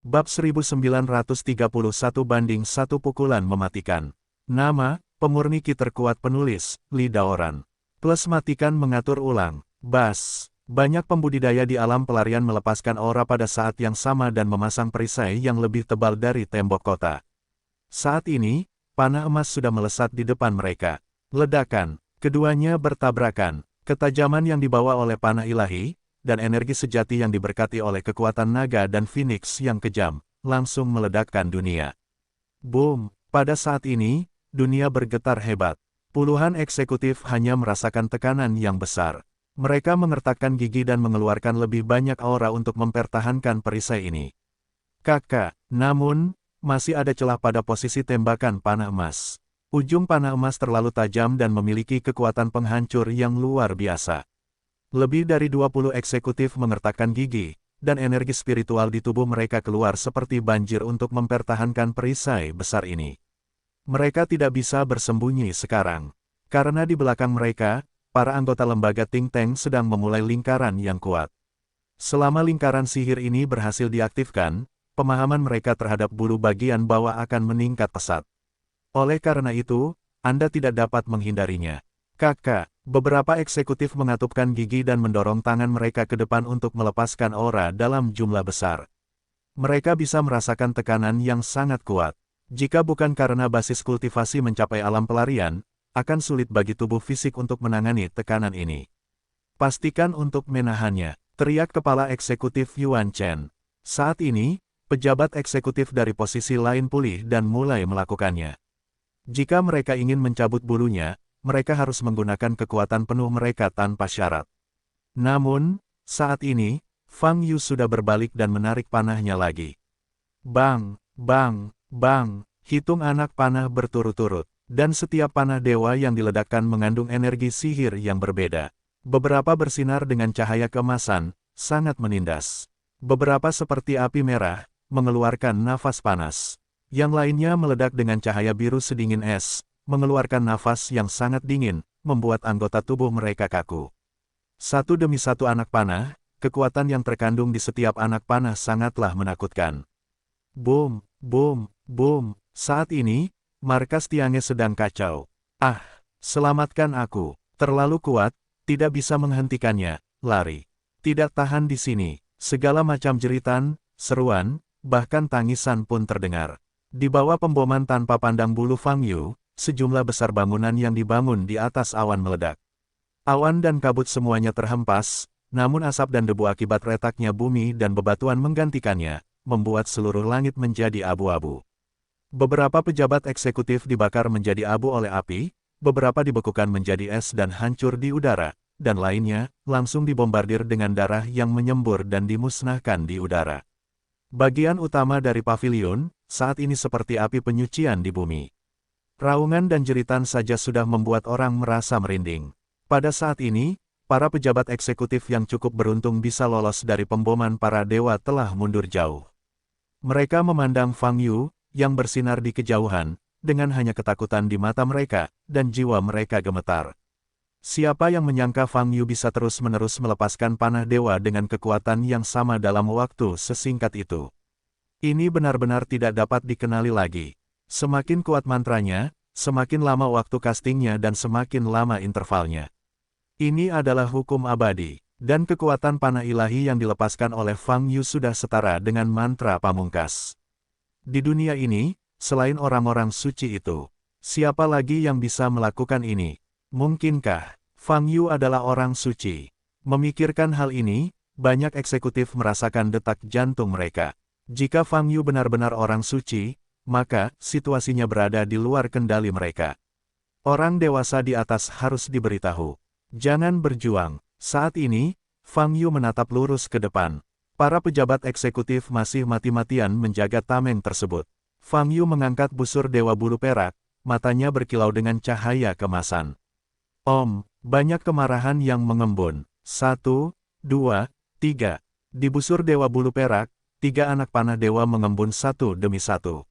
Bab 1931-1 pukulan mematikan. Nama, pemurni ki terkuat penulis, Li Daoran. Plus matikan mengatur ulang. Bas. Banyak pembudidaya di alam pelarian melepaskan aura pada saat yang sama dan memasang perisai yang lebih tebal dari tembok kota. Saat ini, panah emas sudah melesat di depan mereka. Ledakan. Keduanya bertabrakan. Ketajaman yang dibawa oleh panah ilahi, dan energi sejati yang diberkati oleh kekuatan naga dan Phoenix yang kejam, langsung meledakkan dunia. Boom! Pada saat ini, dunia bergetar hebat. Puluhan eksekutif hanya merasakan tekanan yang besar. Mereka mengertakkan gigi dan mengeluarkan lebih banyak aura untuk mempertahankan perisai ini. Kakak, namun, masih ada celah pada posisi tembakan panah emas. Ujung panah emas terlalu tajam dan memiliki kekuatan penghancur yang luar biasa. Lebih dari 20 eksekutif mengertakkan gigi, dan energi spiritual di tubuh mereka keluar seperti banjir untuk mempertahankan perisai besar ini. Mereka tidak bisa bersembunyi sekarang. Karena di belakang mereka, para anggota lembaga think tank sedang memulai lingkaran yang kuat. Selama lingkaran sihir ini berhasil diaktifkan, pemahaman mereka terhadap bulu bagian bawah akan meningkat pesat. Oleh karena itu, Anda tidak dapat menghindarinya. Kakak, beberapa eksekutif mengatupkan gigi dan mendorong tangan mereka ke depan untuk melepaskan aura dalam jumlah besar. Mereka bisa merasakan tekanan yang sangat kuat. Jika bukan karena basis kultivasi mencapai alam pelarian, akan sulit bagi tubuh fisik untuk menangani tekanan ini. Pastikan untuk menahannya, teriak kepala eksekutif Yuan Chen. Saat ini, pejabat eksekutif dari posisi lain pulih dan mulai melakukannya. Jika mereka ingin mencabut bulunya, mereka harus menggunakan kekuatan penuh mereka tanpa syarat. Namun, saat ini, Fang Yu sudah berbalik dan menarik panahnya lagi. Bang, bang, bang, hitung anak panah berturut-turut, dan setiap panah dewa yang diledakkan mengandung energi sihir yang berbeda. Beberapa bersinar dengan cahaya keemasan, sangat menindas. Beberapa seperti api merah, mengeluarkan nafas panas. Yang lainnya meledak dengan cahaya biru sedingin es, mengeluarkan nafas yang sangat dingin, membuat anggota tubuh mereka kaku. Satu demi satu anak panah, kekuatan yang terkandung di setiap anak panah sangatlah menakutkan. Boom, boom, boom, saat ini, markas Tiange sedang kacau. Ah, selamatkan aku, terlalu kuat, tidak bisa menghentikannya, lari. Tidak tahan di sini, segala macam jeritan, seruan, bahkan tangisan pun terdengar. Di bawah pemboman tanpa pandang bulu Fang Yu, sejumlah besar bangunan yang dibangun di atas awan meledak. Awan dan kabut semuanya terhempas, namun asap dan debu akibat retaknya bumi dan bebatuan menggantikannya, membuat seluruh langit menjadi abu-abu. Beberapa pejabat eksekutif dibakar menjadi abu oleh api, beberapa dibekukan menjadi es dan hancur di udara, dan lainnya langsung dibombardir dengan darah yang menyembur dan dimusnahkan di udara. Bagian utama dari pavilion, saat ini seperti api penyucian di bumi. Raungan dan jeritan saja sudah membuat orang merasa merinding. Pada saat ini, para pejabat eksekutif yang cukup beruntung bisa lolos dari pemboman para dewa telah mundur jauh. Mereka memandang Fang Yu, yang bersinar di kejauhan, dengan hanya ketakutan di mata mereka, dan jiwa mereka gemetar. Siapa yang menyangka Fang Yu bisa terus-menerus melepaskan panah dewa dengan kekuatan yang sama dalam waktu sesingkat itu? Ini benar-benar tidak dapat dikenali lagi. Semakin kuat mantranya, semakin lama waktu castingnya dan semakin lama intervalnya. Ini adalah hukum abadi, dan kekuatan panah ilahi yang dilepaskan oleh Fang Yu sudah setara dengan mantra pamungkas. Di dunia ini, selain orang-orang suci itu, siapa lagi yang bisa melakukan ini? Mungkinkah Fang Yu adalah orang suci? Memikirkan hal ini, banyak eksekutif merasakan detak jantung mereka. Jika Fang Yu benar-benar orang suci, maka situasinya berada di luar kendali mereka. Orang dewasa di atas harus diberitahu. Jangan berjuang. Saat ini, Fang Yu menatap lurus ke depan. Para pejabat eksekutif masih mati-matian menjaga tameng tersebut. Fang Yu mengangkat busur dewa bulu perak, matanya berkilau dengan cahaya kemasan. Banyak kemarahan yang mengembun. 1, 2, 3. Di busur dewa bulu perak, 3 anak panah dewa mengembun satu demi satu.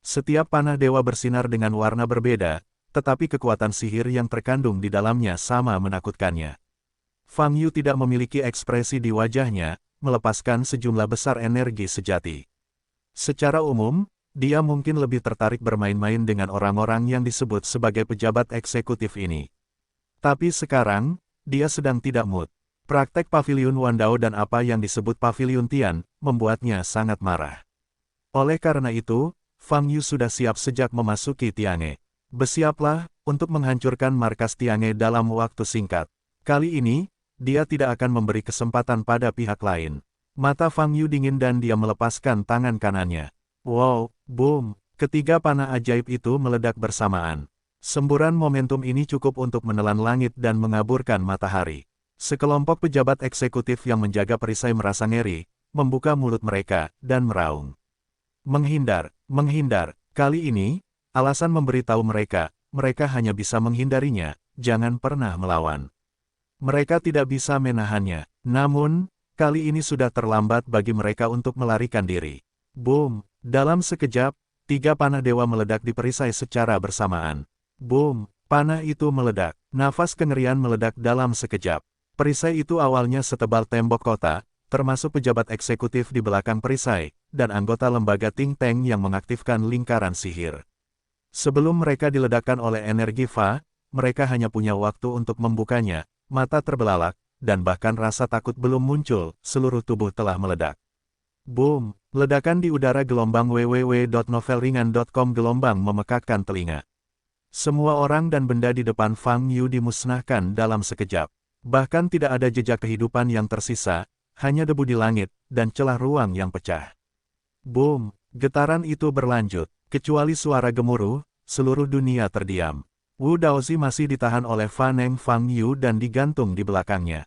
Setiap panah dewa bersinar dengan warna berbeda, tetapi kekuatan sihir yang terkandung di dalamnya sama menakutkannya. Fang Yu tidak memiliki ekspresi di wajahnya, melepaskan sejumlah besar energi sejati. Secara umum, dia mungkin lebih tertarik bermain-main dengan orang-orang yang disebut sebagai pejabat eksekutif ini. Tapi sekarang, dia sedang tidak mood. Praktek Paviliun Wandao dan apa yang disebut Paviliun Tian, membuatnya sangat marah. Oleh karena itu, Fang Yu sudah siap sejak memasuki Tiange. Bersiaplah untuk menghancurkan markas Tiange dalam waktu singkat. Kali ini, dia tidak akan memberi kesempatan pada pihak lain. Mata Fang Yu dingin dan dia melepaskan tangan kanannya. Wow, boom, ketiga panah ajaib itu meledak bersamaan. Semburan momentum ini cukup untuk menelan langit dan mengaburkan matahari. Sekelompok pejabat eksekutif yang menjaga perisai merasa ngeri, membuka mulut mereka, dan meraung. Menghindar, menghindar. Kali ini, alasan memberitahu mereka, mereka hanya bisa menghindarinya, jangan pernah melawan. Mereka tidak bisa menahannya, namun, kali ini sudah terlambat bagi mereka untuk melarikan diri. Boom! Dalam sekejap, tiga panah dewa meledak di perisai secara bersamaan. Boom! Panah itu meledak. Nafas kengerian meledak dalam sekejap. Perisai itu awalnya setebal tembok kota, termasuk pejabat eksekutif di belakang perisai, dan anggota lembaga think tank yang mengaktifkan lingkaran sihir. Sebelum mereka diledakkan oleh energi Fa, mereka hanya punya waktu untuk membukanya, mata terbelalak, dan bahkan rasa takut belum muncul, seluruh tubuh telah meledak. Boom! Ledakan di udara gelombang www.novelringan.com gelombang memekakkan telinga. Semua orang dan benda di depan Fang Yu dimusnahkan dalam sekejap. Bahkan tidak ada jejak kehidupan yang tersisa, hanya debu di langit, dan celah ruang yang pecah. Boom! Getaran itu berlanjut. Kecuali suara gemuruh, seluruh dunia terdiam. Wu Daozi masih ditahan oleh Fa Neng Fang Yu dan digantung di belakangnya.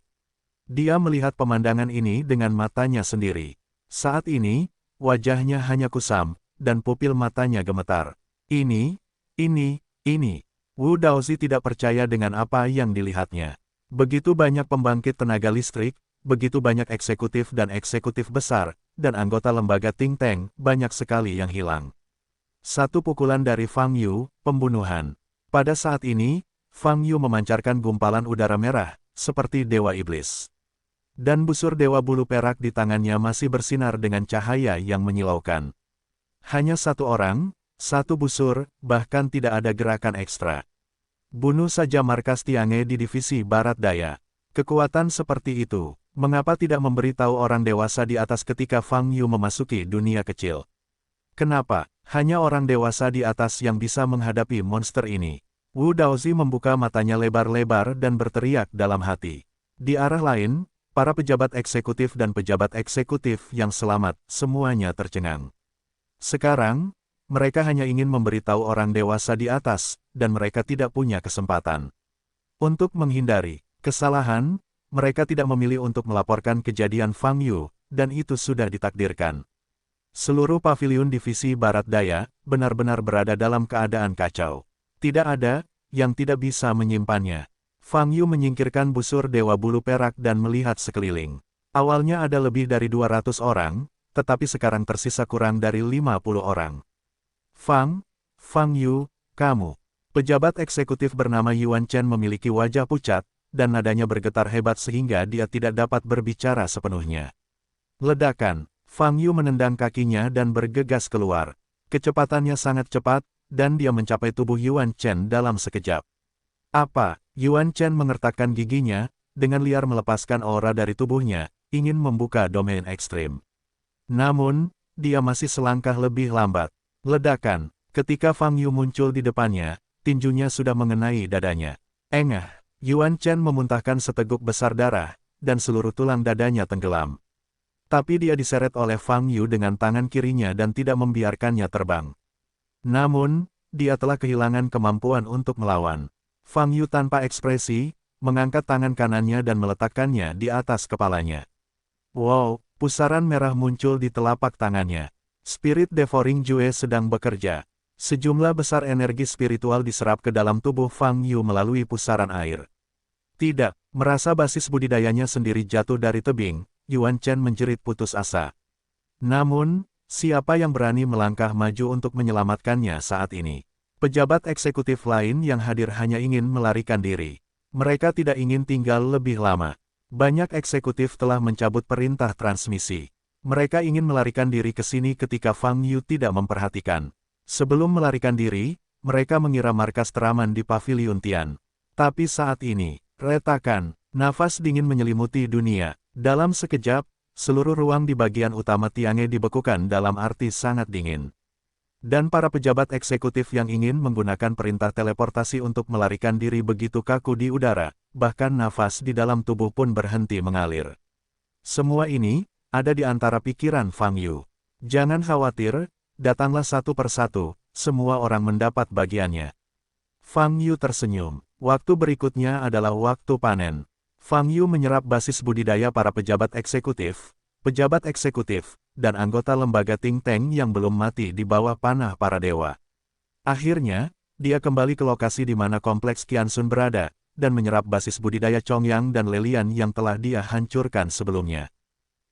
Dia melihat pemandangan ini dengan matanya sendiri. Saat ini, wajahnya hanya kusam, dan pupil matanya gemetar. Ini. Wu Daozi tidak percaya dengan apa yang dilihatnya. Begitu banyak pembangkit tenaga listrik, begitu banyak eksekutif dan eksekutif besar, dan anggota lembaga think tank, banyak sekali yang hilang. Satu pukulan dari Fang Yu, pembunuhan. Pada saat ini, Fang Yu memancarkan gumpalan udara merah, seperti dewa iblis. Dan busur dewa bulu perak di tangannya masih bersinar dengan cahaya yang menyilaukan. Hanya satu orang, satu busur, bahkan tidak ada gerakan ekstra. Bunuh saja markas Tiange di divisi barat daya. Kekuatan seperti itu, mengapa tidak memberitahu orang dewasa di atas ketika Fang Yu memasuki dunia kecil? Kenapa, hanya orang dewasa di atas yang bisa menghadapi monster ini? Wu Daozi membuka matanya lebar-lebar dan berteriak dalam hati. Di arah lain, para pejabat eksekutif dan pejabat eksekutif yang selamat, semuanya tercengang. Sekarang, mereka hanya ingin memberitahu orang dewasa di atas, dan mereka tidak punya kesempatan. Untuk menghindari kesalahan, mereka tidak memilih untuk melaporkan kejadian Fang Yu, dan itu sudah ditakdirkan. Seluruh paviliun divisi Barat Daya, benar-benar berada dalam keadaan kacau. Tidak ada yang tidak bisa menyimpannya. Fang Yu menyingkirkan busur dewa bulu perak dan melihat sekeliling. Awalnya ada lebih dari 200 orang, tetapi sekarang tersisa kurang dari 50 orang. Fang Yu, kamu. Pejabat eksekutif bernama Yuan Chen memiliki wajah pucat, dan nadanya bergetar hebat sehingga dia tidak dapat berbicara sepenuhnya. Ledakan, Fang Yu menendang kakinya dan bergegas keluar. Kecepatannya sangat cepat, dan dia mencapai tubuh Yuan Chen dalam sekejap. Apa? Yuan Chen mengertakkan giginya, dengan liar melepaskan aura dari tubuhnya, ingin membuka domain ekstrim. Namun, dia masih selangkah lebih lambat. Ledakan, ketika Fang Yu muncul di depannya, tinjunya sudah mengenai dadanya. Engah, Yuan Chen memuntahkan seteguk besar darah, dan seluruh tulang dadanya tenggelam. Tapi dia diseret oleh Fang Yu dengan tangan kirinya dan tidak membiarkannya terbang. Namun, dia telah kehilangan kemampuan untuk melawan. Fang Yu tanpa ekspresi, mengangkat tangan kanannya dan meletakkannya di atas kepalanya. Wow, pusaran merah muncul di telapak tangannya. Spirit Devouring Jue sedang bekerja. Sejumlah besar energi spiritual diserap ke dalam tubuh Fang Yu melalui pusaran air. Tidak, merasa basis budidayanya sendiri jatuh dari tebing, Yuan Chen menjerit putus asa. Namun, siapa yang berani melangkah maju untuk menyelamatkannya saat ini? Pejabat eksekutif lain yang hadir hanya ingin melarikan diri. Mereka tidak ingin tinggal lebih lama. Banyak eksekutif telah mencabut perintah transmisi. Mereka ingin melarikan diri ke sini ketika Fang Yu tidak memperhatikan. Sebelum melarikan diri, mereka mengira markas teraman di Paviliun Tian. Tapi saat ini, retakan, nafas dingin menyelimuti dunia. Dalam sekejap, seluruh ruang di bagian utama Tiange dibekukan dalam arti sangat dingin. Dan para pejabat eksekutif yang ingin menggunakan perintah teleportasi untuk melarikan diri begitu kaku di udara, bahkan nafas di dalam tubuh pun berhenti mengalir. Semua ini ada di antara pikiran Fang Yu. Jangan khawatir, datanglah satu persatu, semua orang mendapat bagiannya. Fang Yu tersenyum. Waktu berikutnya adalah waktu panen. Fang Yu menyerap basis budidaya para pejabat eksekutif, dan anggota lembaga think tank yang belum mati di bawah panah para dewa. Akhirnya, dia kembali ke lokasi di mana kompleks Qiansun berada, dan menyerap basis budidaya Chongyang dan Lelian yang telah dia hancurkan sebelumnya.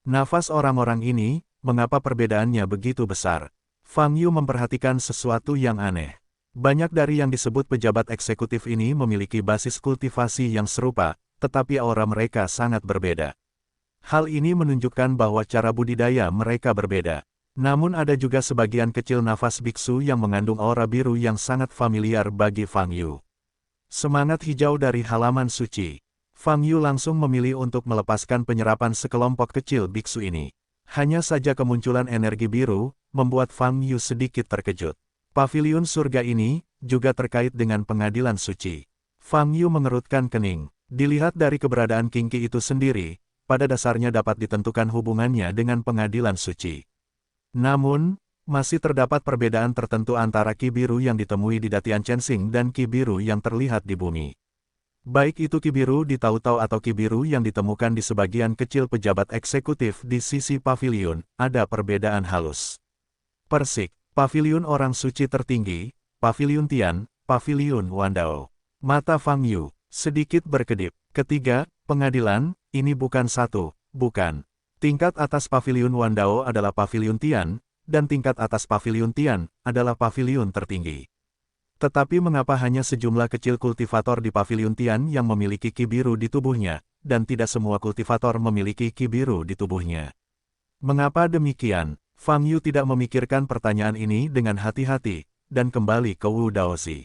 Nafas orang-orang ini, mengapa perbedaannya begitu besar? Fang Yu memperhatikan sesuatu yang aneh. Banyak dari yang disebut pejabat eksekutif ini memiliki basis kultivasi yang serupa, tetapi aura mereka sangat berbeda. Hal ini menunjukkan bahwa cara budidaya mereka berbeda. Namun ada juga sebagian kecil nafas biksu yang mengandung aura biru yang sangat familiar bagi Fang Yu. Semangat hijau dari halaman suci. Fang Yu langsung memilih untuk melepaskan penyerapan sekelompok kecil biksu ini. Hanya saja kemunculan energi biru, membuat Fang Yu sedikit terkejut. Paviliun surga ini, juga terkait dengan pengadilan suci. Fang Yu mengerutkan kening. Dilihat dari keberadaan Qingqi itu sendiri, pada dasarnya dapat ditentukan hubungannya dengan pengadilan suci. Namun, masih terdapat perbedaan tertentu antara Qi biru yang ditemui di Datian Chensing dan Qi biru yang terlihat di bumi. Baik itu Qi biru di Tautau atau Qi biru yang ditemukan di sebagian kecil pejabat eksekutif di sisi paviliun, ada perbedaan halus. Persik, Paviliun Orang Suci Tertinggi, Paviliun Tian, Paviliun Wandao. Mata Fang Yu sedikit berkedip. Ketiga, pengadilan, ini bukan satu, bukan. Tingkat atas Paviliun Wandao adalah Paviliun Tian, dan tingkat atas Paviliun Tian adalah Paviliun tertinggi. Tetapi mengapa hanya sejumlah kecil kultivator di Paviliun Tian yang memiliki Qi biru di tubuhnya, dan tidak semua kultivator memiliki Qi biru di tubuhnya? Mengapa demikian? Fang Yu tidak memikirkan pertanyaan ini dengan hati-hati, dan kembali ke Wu Daozi.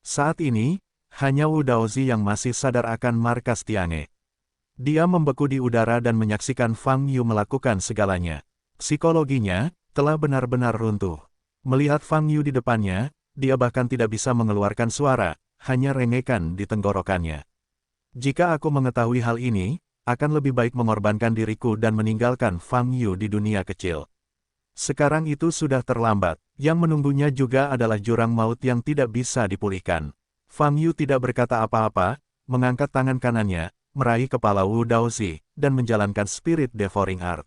Saat ini, hanya Wu Daozi yang masih sadar akan markas Tiange. Dia membeku di udara dan menyaksikan Fang Yu melakukan segalanya. Psikologinya telah benar-benar runtuh. Melihat Fang Yu di depannya, dia bahkan tidak bisa mengeluarkan suara, hanya rengekan di tenggorokannya. Jika aku mengetahui hal ini, akan lebih baik mengorbankan diriku dan meninggalkan Fang Yu di dunia kecil. Sekarang itu sudah terlambat, yang menunggunya juga adalah jurang maut yang tidak bisa dipulihkan. Fang Yu tidak berkata apa-apa, mengangkat tangan kanannya, meraih kepala Wu Daozi, dan menjalankan Spirit Devouring Art.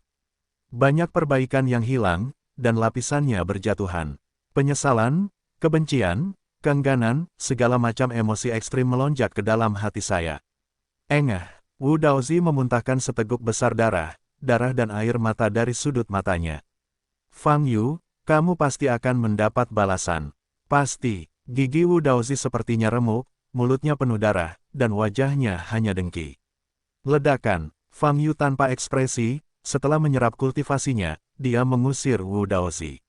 Banyak perbaikan yang hilang, dan lapisannya berjatuhan. Penyesalan, kebencian, keengganan, segala macam emosi ekstrim melonjak ke dalam hati saya. Engah, Wu Daozi memuntahkan seteguk besar darah dan air mata dari sudut matanya. Fang Yu, kamu pasti akan mendapat balasan. Pasti. Gigi Wu Daozi sepertinya remuk, mulutnya penuh darah, dan wajahnya hanya dengki. Ledakan, Fang Yu tanpa ekspresi, setelah menyerap kultivasinya, dia mengusir Wu Daozi.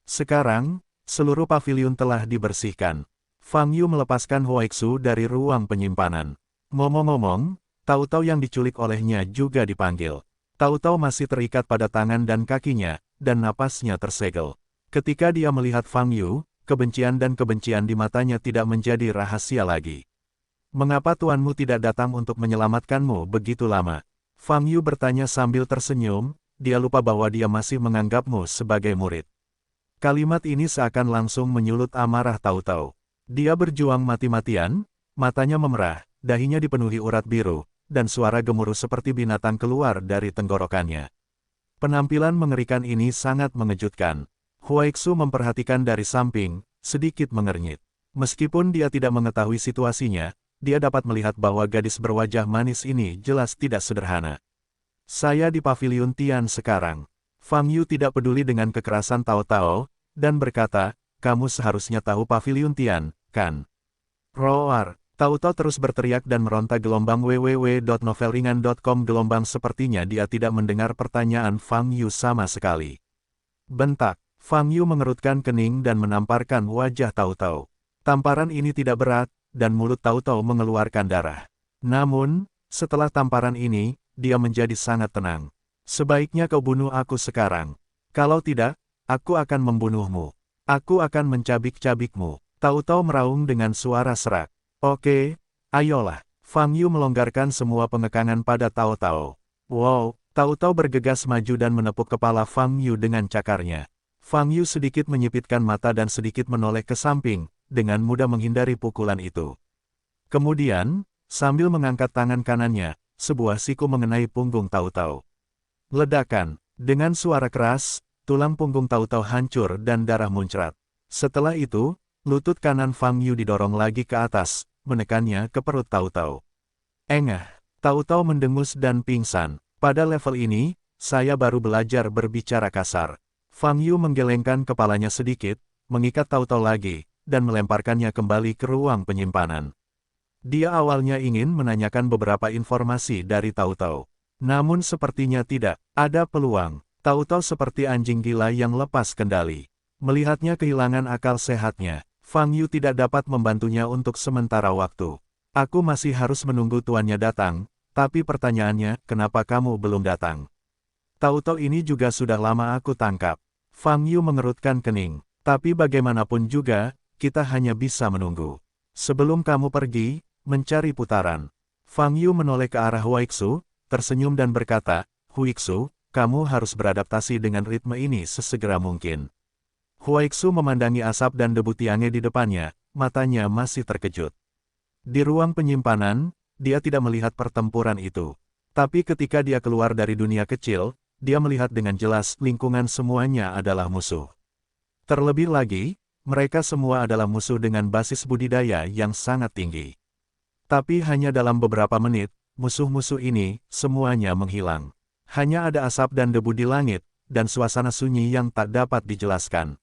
Sekarang, seluruh paviliun telah dibersihkan. Fang Yu melepaskan Huaixu dari ruang penyimpanan. Ngomong-ngomong, Tautau yang diculik olehnya juga dipanggil. Tautau masih terikat pada tangan dan kakinya, dan napasnya tersegel. Ketika dia melihat Fang Yu, kebencian di matanya tidak menjadi rahasia lagi. Mengapa tuanmu tidak datang untuk menyelamatkanmu begitu lama? Fang Yu bertanya sambil tersenyum, dia lupa bahwa dia masih menganggapmu sebagai murid. Kalimat ini seakan langsung menyulut amarah Tautau. Dia berjuang mati-matian, matanya memerah, dahinya dipenuhi urat biru, dan suara gemuruh seperti binatang keluar dari tenggorokannya. Penampilan mengerikan ini sangat mengejutkan. Huaixu memperhatikan dari samping, sedikit mengernyit. Meskipun dia tidak mengetahui situasinya, dia dapat melihat bahwa gadis berwajah manis ini jelas tidak sederhana. Saya di Paviliun Tian sekarang. Fang Yu tidak peduli dengan kekerasan Tautau, dan berkata, kamu seharusnya tahu Paviliun Tian, kan? Roar, Tao Tao terus berteriak dan meronta gelombang www.novelringan.com gelombang sepertinya dia tidak mendengar pertanyaan Fang Yu sama sekali. Bentak, Fang Yu mengerutkan kening dan menamparkan wajah Tao Tao. Tamparan ini tidak berat, dan mulut Tao Tao mengeluarkan darah. Namun, setelah tamparan ini, dia menjadi sangat tenang. Sebaiknya kau bunuh aku sekarang. Kalau tidak, aku akan membunuhmu. Aku akan mencabik-cabikmu. Tao Tao meraung dengan suara serak. Oke, ayolah. Fang Yu melonggarkan semua pengekangan pada Tao Tao. Wow, Tao Tao bergegas maju dan menepuk kepala Fang Yu dengan cakarnya. Fang Yu sedikit menyipitkan mata dan sedikit menoleh ke samping, dengan mudah menghindari pukulan itu. Kemudian, sambil mengangkat tangan kanannya, sebuah siku mengenai punggung Tao Tao. Ledakan, dengan suara keras, tulang punggung Tao Tao hancur dan darah muncrat. Setelah itu, lutut kanan Fang Yu didorong lagi ke atas, menekannya ke perut Tao Tao. Engah, Tao Tao mendengus dan pingsan. Pada level ini, saya baru belajar berbicara kasar. Fang Yu menggelengkan kepalanya sedikit, mengikat Tao Tao lagi, dan melemparkannya kembali ke ruang penyimpanan. Dia awalnya ingin menanyakan beberapa informasi dari Tao Tao. Namun sepertinya tidak ada peluang. Tao Tao seperti anjing gila yang lepas kendali. Melihatnya kehilangan akal sehatnya, Fang Yu tidak dapat membantunya untuk sementara waktu. Aku masih harus menunggu tuannya datang, tapi pertanyaannya, kenapa kamu belum datang? Tao Tao ini juga sudah lama aku tangkap. Fang Yu mengerutkan kening. Tapi bagaimanapun juga, kita hanya bisa menunggu. Sebelum kamu pergi, mencari putaran. Fang Yu menoleh ke arah Huaixu, tersenyum dan berkata, Huaixu, kamu harus beradaptasi dengan ritme ini sesegera mungkin. Huaixu memandangi asap dan debu tiangnya di depannya, matanya masih terkejut. Di ruang penyimpanan, dia tidak melihat pertempuran itu. Tapi ketika dia keluar dari dunia kecil, dia melihat dengan jelas lingkungan semuanya adalah musuh. Terlebih lagi, mereka semua adalah musuh dengan basis budidaya yang sangat tinggi. Tapi hanya dalam beberapa menit, musuh-musuh ini, semuanya menghilang. Hanya ada asap dan debu di langit, dan suasana sunyi yang tak dapat dijelaskan.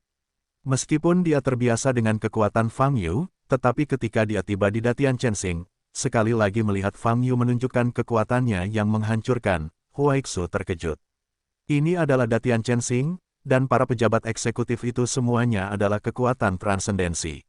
Meskipun dia terbiasa dengan kekuatan Fang Yu, tetapi ketika dia tiba di Datian Chensing, sekali lagi melihat Fang Yu menunjukkan kekuatannya yang menghancurkan, Huaixu terkejut. Ini adalah Datian Chensing, dan para pejabat eksekutif itu semuanya adalah kekuatan transendensi.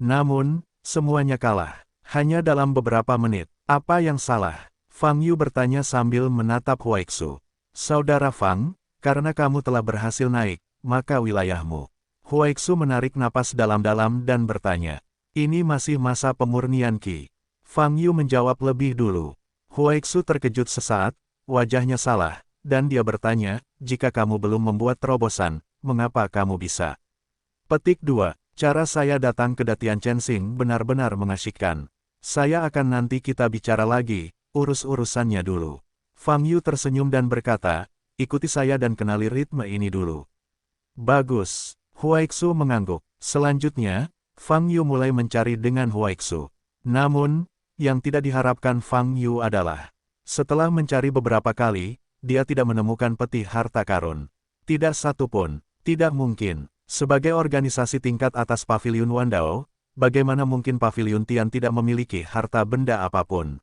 Namun, semuanya kalah. Hanya dalam beberapa menit. Apa yang salah? Fang Yu bertanya sambil menatap Huaixu. Saudara Fang, karena kamu telah berhasil naik, maka wilayahmu. Huaixu menarik napas dalam-dalam dan bertanya. Ini masih masa pemurnian Qi. Fang Yu menjawab lebih dulu. Huaixu terkejut sesaat, wajahnya salah, dan dia bertanya, jika kamu belum membuat terobosan, mengapa kamu bisa? Petik 2. Cara saya datang ke Datian Chensing benar-benar mengasyikkan. Saya akan nanti kita bicara lagi, urus-urusannya dulu. Fang Yu tersenyum dan berkata, ikuti saya dan kenali ritme ini dulu. Bagus. Huaixu mengangguk. Selanjutnya, Fang Yu mulai mencari dengan Huaixu. Namun, yang tidak diharapkan Fang Yu adalah, setelah mencari beberapa kali, dia tidak menemukan peti harta karun. Tidak satu pun. Tidak mungkin. Sebagai organisasi tingkat atas Paviliun Wandao, bagaimana mungkin Paviliun Tian tidak memiliki harta benda apapun?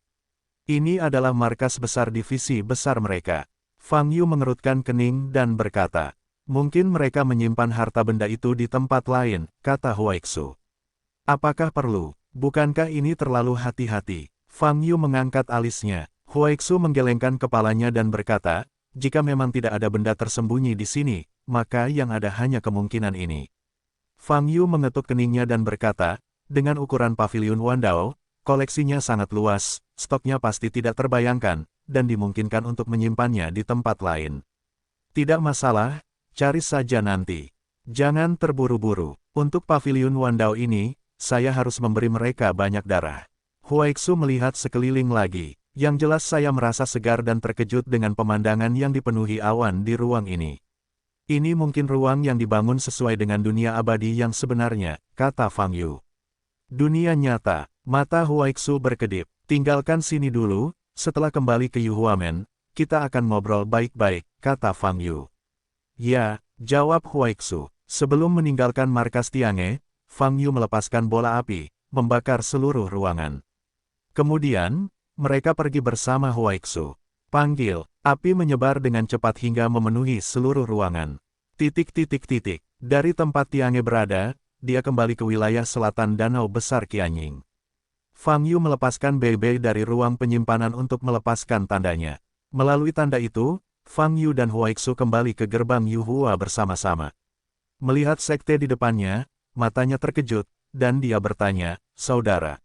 Ini adalah markas besar divisi besar mereka. Fang Yu mengerutkan kening dan berkata, mungkin mereka menyimpan harta benda itu di tempat lain, kata Huaixu. Apakah perlu? Bukankah ini terlalu hati-hati? Fang Yu mengangkat alisnya. Huaixu menggelengkan kepalanya dan berkata, jika memang tidak ada benda tersembunyi di sini, maka yang ada hanya kemungkinan ini. Fang Yu mengetuk keningnya dan berkata, dengan ukuran Paviliun Wandao, koleksinya sangat luas, stoknya pasti tidak terbayangkan, dan dimungkinkan untuk menyimpannya di tempat lain. Tidak masalah, cari saja nanti. Jangan terburu-buru. Untuk Paviliun Wandao ini, saya harus memberi mereka banyak darah. Huaixu melihat sekeliling lagi. Yang jelas saya merasa segar dan terkejut dengan pemandangan yang dipenuhi awan di ruang ini. Ini mungkin ruang yang dibangun sesuai dengan dunia abadi yang sebenarnya, kata Fang Yu. Dunia nyata. Mata Huaixu berkedip. Tinggalkan sini dulu, setelah kembali ke Yuhuamen, kita akan ngobrol baik-baik, kata Fang Yu. Ya, jawab Huaixu. Sebelum meninggalkan markas Tiange, Fang Yu melepaskan bola api, membakar seluruh ruangan. Kemudian, mereka pergi bersama Huaixu. Panggil, api menyebar dengan cepat hingga memenuhi seluruh ruangan. Dari tempat Tiange berada, dia kembali ke wilayah selatan Danau Besar Qianying. Fang Yu melepaskan Bei dari ruang penyimpanan untuk melepaskan tandanya. Melalui tanda itu, Fang Yu dan Huaixu kembali ke gerbang Yuhua bersama-sama. Melihat sekte di depannya, matanya terkejut, dan dia bertanya, "Saudara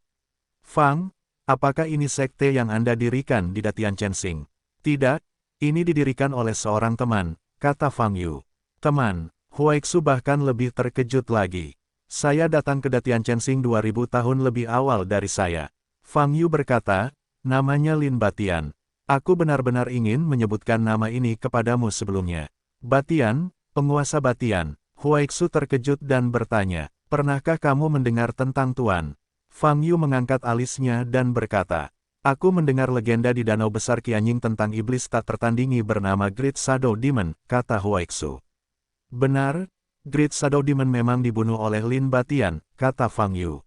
Fang, apakah ini sekte yang Anda dirikan di Datian Chensing?" "Tidak, ini didirikan oleh seorang teman," kata Fang Yu. "Teman?" Huaixu bahkan lebih terkejut lagi. "Saya datang ke Datian Chensing 2000 tahun lebih awal dari saya." Fang Yu berkata, "Namanya Lin Batian. Aku benar-benar ingin menyebutkan nama ini kepadamu sebelumnya." "Batian, penguasa Batian." Huaixu terkejut dan bertanya, "Pernahkah kamu mendengar tentang Tuan?" Fang Yu mengangkat alisnya dan berkata, "Aku mendengar legenda di Danau Besar Qianying tentang iblis tak tertandingi bernama Great Shadow Demon," kata Huaixu. "Benar, Great Shadow Demon memang dibunuh oleh Lin Batian," kata Fang Yu.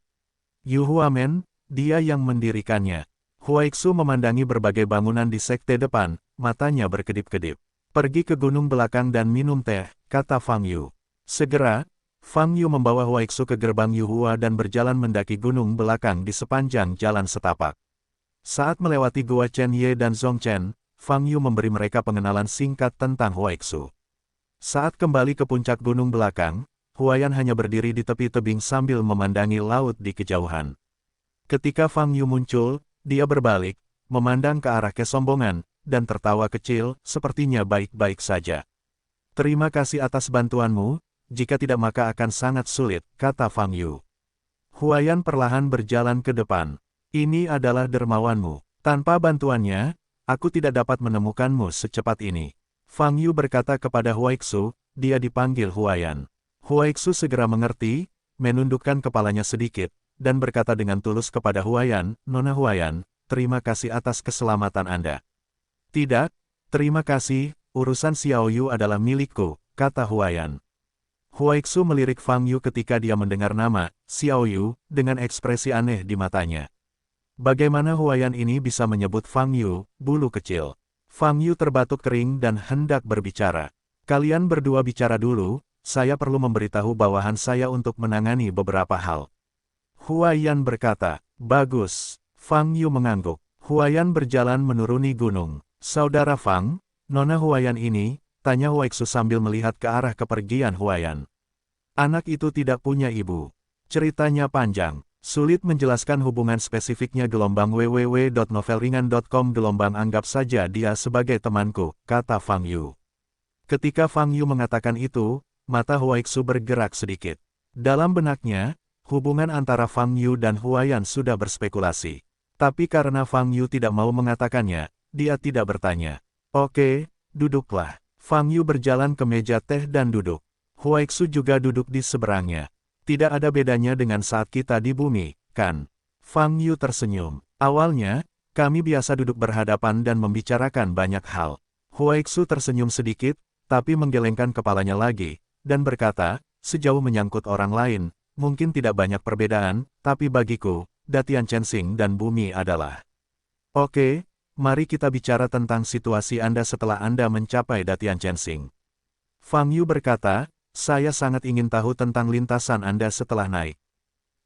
"Yuhuamen, dia yang mendirikannya." Huaixu memandangi berbagai bangunan di sekte depan, matanya berkedip-kedip. "Pergi ke gunung belakang dan minum teh," kata Fang Yu. Segera, Fang Yu membawa Huaixu ke gerbang Yuhua dan berjalan mendaki gunung belakang di sepanjang jalan setapak. Saat melewati Gua Chen Ye dan Zong Chen, Fang Yu memberi mereka pengenalan singkat tentang Huaixu. Saat kembali ke puncak gunung belakang, Huayan hanya berdiri di tepi tebing sambil memandangi laut di kejauhan. Ketika Fang Yu muncul, dia berbalik, memandang ke arah kesombongan, dan tertawa kecil, sepertinya baik-baik saja. "Terima kasih atas bantuanmu, jika tidak maka akan sangat sulit," kata Fang Yu. Huayan perlahan berjalan ke depan. "Ini adalah dermawanmu. Tanpa bantuannya, aku tidak dapat menemukanmu secepat ini." Fang Yu berkata kepada Huaixu, dia dipanggil Huayan. Huaixu segera mengerti, menundukkan kepalanya sedikit, dan berkata dengan tulus kepada Huayan, "Nona Huayan, terima kasih atas keselamatan Anda." "Tidak, terima kasih, urusan Xiao Yu adalah milikku," kata Huayan. Huaixu melirik Fang Yu ketika dia mendengar nama Xiao Yu, dengan ekspresi aneh di matanya. Bagaimana Huayan ini bisa menyebut Fang Yu, bulu kecil? Fang Yu terbatuk kering dan hendak berbicara. "Kalian berdua bicara dulu, saya perlu memberitahu bawahan saya untuk menangani beberapa hal." Huayan berkata, "Bagus." Fang Yu mengangguk. Huayan berjalan menuruni gunung. "Saudara Fang, Nona Huayan ini?" tanya Huaixu sambil melihat ke arah kepergian Huayan. "Anak itu tidak punya ibu. Ceritanya panjang. Sulit menjelaskan hubungan spesifiknya." www.novelringan.com Anggap saja dia sebagai temanku, kata Fang Yu. Ketika Fang Yu mengatakan itu, mata Huaixu bergerak sedikit. Dalam benaknya, hubungan antara Fang Yu dan Huayan sudah berspekulasi. Tapi karena Fang Yu tidak mau mengatakannya, dia tidak bertanya. "Oke, duduklah." Fang Yu berjalan ke meja teh dan duduk. Huaixu juga duduk di seberangnya. "Tidak ada bedanya dengan saat kita di bumi, kan?" Fang Yu tersenyum. "Awalnya, kami biasa duduk berhadapan dan membicarakan banyak hal." Huaixu tersenyum sedikit, tapi menggelengkan kepalanya lagi, dan berkata, "Sejauh menyangkut orang lain, mungkin tidak banyak perbedaan, tapi bagiku, Datian Chensing dan bumi adalah." "Oke, mari kita bicara tentang situasi Anda setelah Anda mencapai Datian Chensing." Fang Yu berkata, "Saya sangat ingin tahu tentang lintasan Anda setelah naik."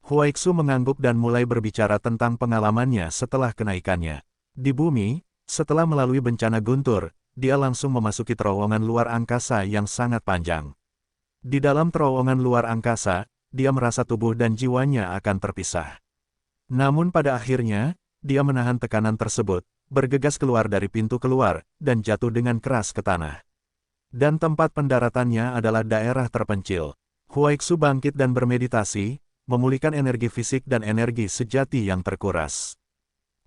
Huaixu mengangguk dan mulai berbicara tentang pengalamannya setelah kenaikannya. Di bumi, setelah melalui bencana guntur, dia langsung memasuki terowongan luar angkasa yang sangat panjang. Di dalam terowongan luar angkasa, dia merasa tubuh dan jiwanya akan terpisah. Namun pada akhirnya, dia menahan tekanan tersebut, bergegas keluar dari pintu keluar, dan jatuh dengan keras ke tanah. Dan tempat pendaratannya adalah daerah terpencil. Huaixu bangkit dan bermeditasi, memulihkan energi fisik dan energi sejati yang terkuras.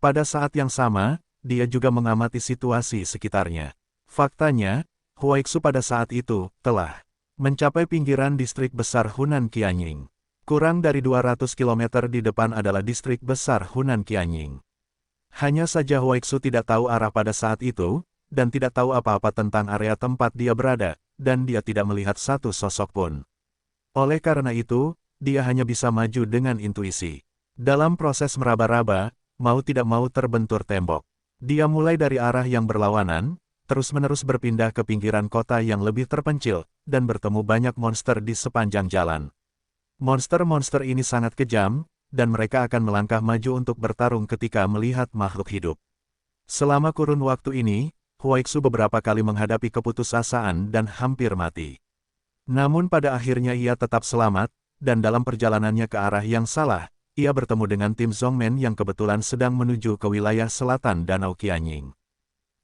Pada saat yang sama, dia juga mengamati situasi sekitarnya. Faktanya, Huaixu pada saat itu telah mencapai pinggiran distrik besar Hunan Qianying. Kurang dari 200 km di depan adalah distrik besar Hunan Qianying. Hanya saja Huaixu tidak tahu arah pada saat itu, dan tidak tahu apa-apa tentang area tempat dia berada, dan dia tidak melihat satu sosok pun. Oleh karena itu, dia hanya bisa maju dengan intuisi. Dalam proses meraba-raba, mau tidak mau terbentur tembok. Dia mulai dari arah yang berlawanan, terus-menerus berpindah ke pinggiran kota yang lebih terpencil, dan bertemu banyak monster di sepanjang jalan. Monster-monster ini sangat kejam, dan mereka akan melangkah maju untuk bertarung ketika melihat makhluk hidup. Selama kurun waktu ini, Huaixu beberapa kali menghadapi keputusasaan dan hampir mati. Namun pada akhirnya ia tetap selamat, dan dalam perjalanannya ke arah yang salah, ia bertemu dengan tim Zongmen yang kebetulan sedang menuju ke wilayah selatan Danau Qianying.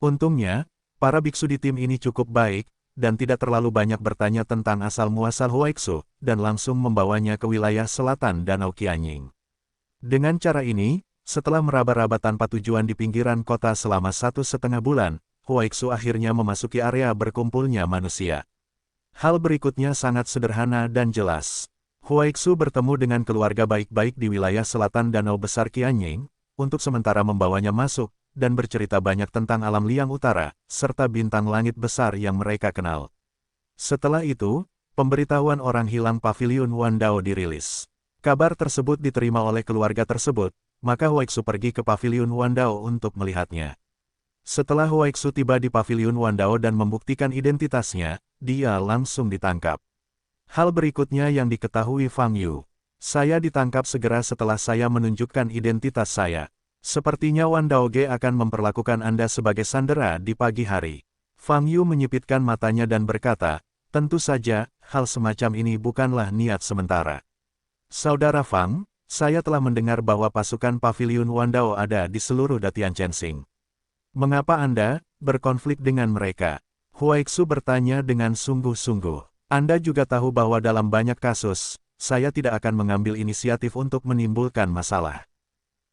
Untungnya, para biksu di tim ini cukup baik, dan tidak terlalu banyak bertanya tentang asal-muasal Huaixu, dan langsung membawanya ke wilayah selatan Danau Qianying. Dengan cara ini, setelah meraba-raba tanpa tujuan di pinggiran kota selama 1,5 bulan, Huaixu akhirnya memasuki area berkumpulnya manusia. Hal berikutnya sangat sederhana dan jelas. Huaixu bertemu dengan keluarga baik-baik di wilayah selatan Danau Besar Qianying, untuk sementara membawanya masuk, dan bercerita banyak tentang alam liang utara, serta bintang langit besar yang mereka kenal. Setelah itu, pemberitahuan orang hilang Paviliun Wandao dirilis. Kabar tersebut diterima oleh keluarga tersebut, maka Huaixu pergi ke Paviliun Wandao untuk melihatnya. Setelah Huaixu tiba di Paviliun Wandao dan membuktikan identitasnya, dia langsung ditangkap. Hal berikutnya yang diketahui Fang Yu. Saya ditangkap segera setelah saya menunjukkan identitas saya. Sepertinya Wan Daoge akan memperlakukan Anda sebagai sandera di pagi hari. Fang Yu menyipitkan matanya dan berkata, tentu saja, hal semacam ini bukanlah niat sementara. Saudara Fang, saya telah mendengar bahwa pasukan Paviliun Wandao ada di seluruh Datian Chensing. Mengapa Anda berkonflik dengan mereka? Huaixu bertanya dengan sungguh-sungguh. Anda juga tahu bahwa dalam banyak kasus, saya tidak akan mengambil inisiatif untuk menimbulkan masalah.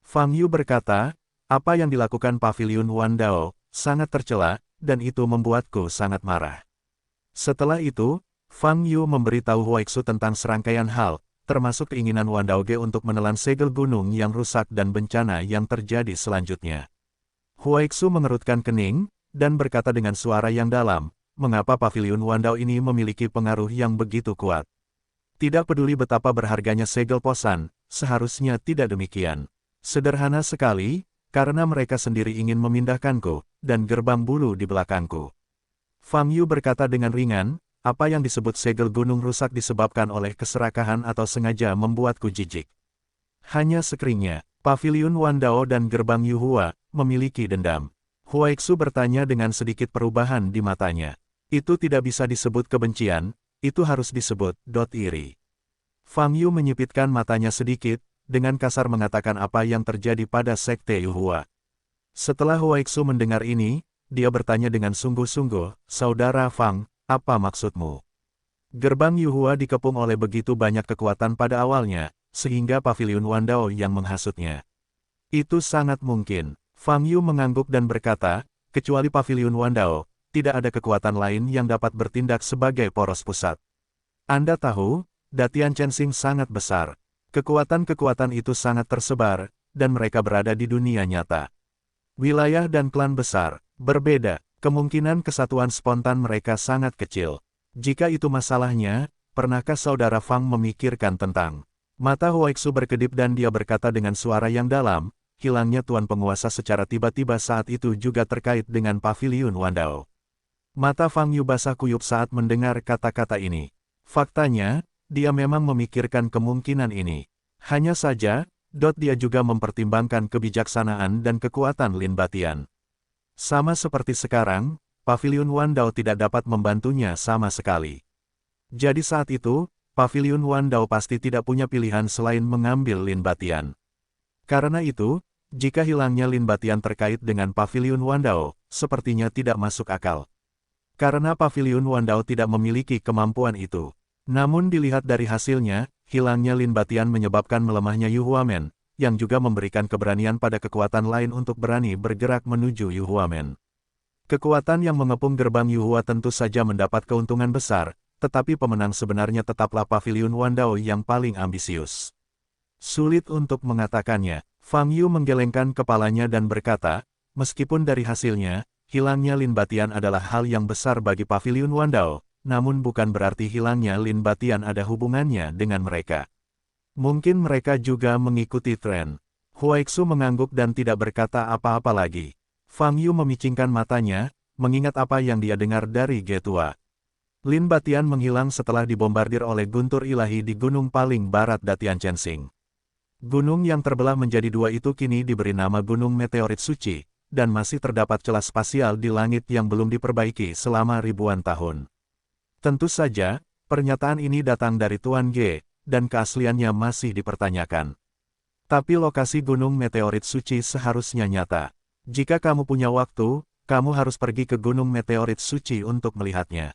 Fang Yu berkata, apa yang dilakukan Paviliun Wandao sangat tercela, dan itu membuatku sangat marah. Setelah itu, Fang Yu memberitahu Huaixu tentang serangkaian hal, termasuk keinginan Wan Daoge untuk menelan segel gunung yang rusak dan bencana yang terjadi selanjutnya. Huaixu mengerutkan kening, dan berkata dengan suara yang dalam, mengapa Paviliun Wandao ini memiliki pengaruh yang begitu kuat? Tidak peduli betapa berharganya segel Posan, seharusnya tidak demikian. Sederhana sekali, karena mereka sendiri ingin memindahkanku, dan gerbang bulu di belakangku. Fang Yu berkata dengan ringan, apa yang disebut segel gunung rusak disebabkan oleh keserakahan atau sengaja membuatku jijik. Hanya sekeringnya, Paviliun Wandao dan gerbang Yuhua memiliki dendam. Huaixu bertanya dengan sedikit perubahan di matanya. Itu tidak bisa disebut kebencian, itu harus disebut iri. Fang Yu menyipitkan matanya sedikit, dengan kasar mengatakan apa yang terjadi pada sekte Yuhua. Setelah Huaixu mendengar ini, dia bertanya dengan sungguh-sungguh, Saudara Fang, apa maksudmu? Gerbang Yuhua dikepung oleh begitu banyak kekuatan pada awalnya, sehingga Paviliun Wandao yang menghasutnya. Itu sangat mungkin. Fang Yu mengangguk dan berkata, kecuali Paviliun Wandao, tidak ada kekuatan lain yang dapat bertindak sebagai poros pusat. Anda tahu, Datian Chensing sangat besar. Kekuatan-kekuatan itu sangat tersebar, dan mereka berada di dunia nyata. Wilayah dan klan besar, berbeda, kemungkinan kesatuan spontan mereka sangat kecil. Jika itu masalahnya, pernahkah Saudara Fang memikirkan tentang? Mata Huaixu berkedip dan dia berkata dengan suara yang dalam, hilangnya Tuan Penguasa secara tiba-tiba saat itu juga terkait dengan Paviliun Wandao. Mata Fang Yu basah kuyup saat mendengar kata-kata ini. Faktanya, dia memang memikirkan kemungkinan ini. Hanya saja, dia juga mempertimbangkan kebijaksanaan dan kekuatan Lin Batian. Sama seperti sekarang, Paviliun Wandao tidak dapat membantunya sama sekali. Jadi saat itu, Paviliun Wandao pasti tidak punya pilihan selain mengambil Lin Batian. Karena itu, jika hilangnya Lin Batian terkait dengan Paviliun Wandao, sepertinya tidak masuk akal. Karena Paviliun Wandao tidak memiliki kemampuan itu. Namun dilihat dari hasilnya, hilangnya Lin Batian menyebabkan melemahnya Yuhuamen, yang juga memberikan keberanian pada kekuatan lain untuk berani bergerak menuju Yuhuamen. Kekuatan yang mengepung gerbang Yuhua tentu saja mendapat keuntungan besar, tetapi pemenang sebenarnya tetaplah Paviliun Wandao yang paling ambisius. Sulit untuk mengatakannya, Fang Yu menggelengkan kepalanya dan berkata, meskipun dari hasilnya, hilangnya Lin Batian adalah hal yang besar bagi Paviliun Wandao, namun bukan berarti hilangnya Lin Batian ada hubungannya dengan mereka. Mungkin mereka juga mengikuti tren. Huaixu mengangguk dan tidak berkata apa-apa lagi. Fang Yu memicingkan matanya, mengingat apa yang dia dengar dari Getua. Lin Batian menghilang setelah dibombardir oleh guntur ilahi di gunung paling barat Datian Chensing. Gunung yang terbelah menjadi dua itu kini diberi nama Gunung Meteorit Suci, dan masih terdapat celah spasial di langit yang belum diperbaiki selama ribuan tahun. Tentu saja, pernyataan ini datang dari Tuan Ge, dan keasliannya masih dipertanyakan. Tapi lokasi Gunung Meteorit Suci seharusnya nyata. Jika kamu punya waktu, kamu harus pergi ke Gunung Meteorit Suci untuk melihatnya.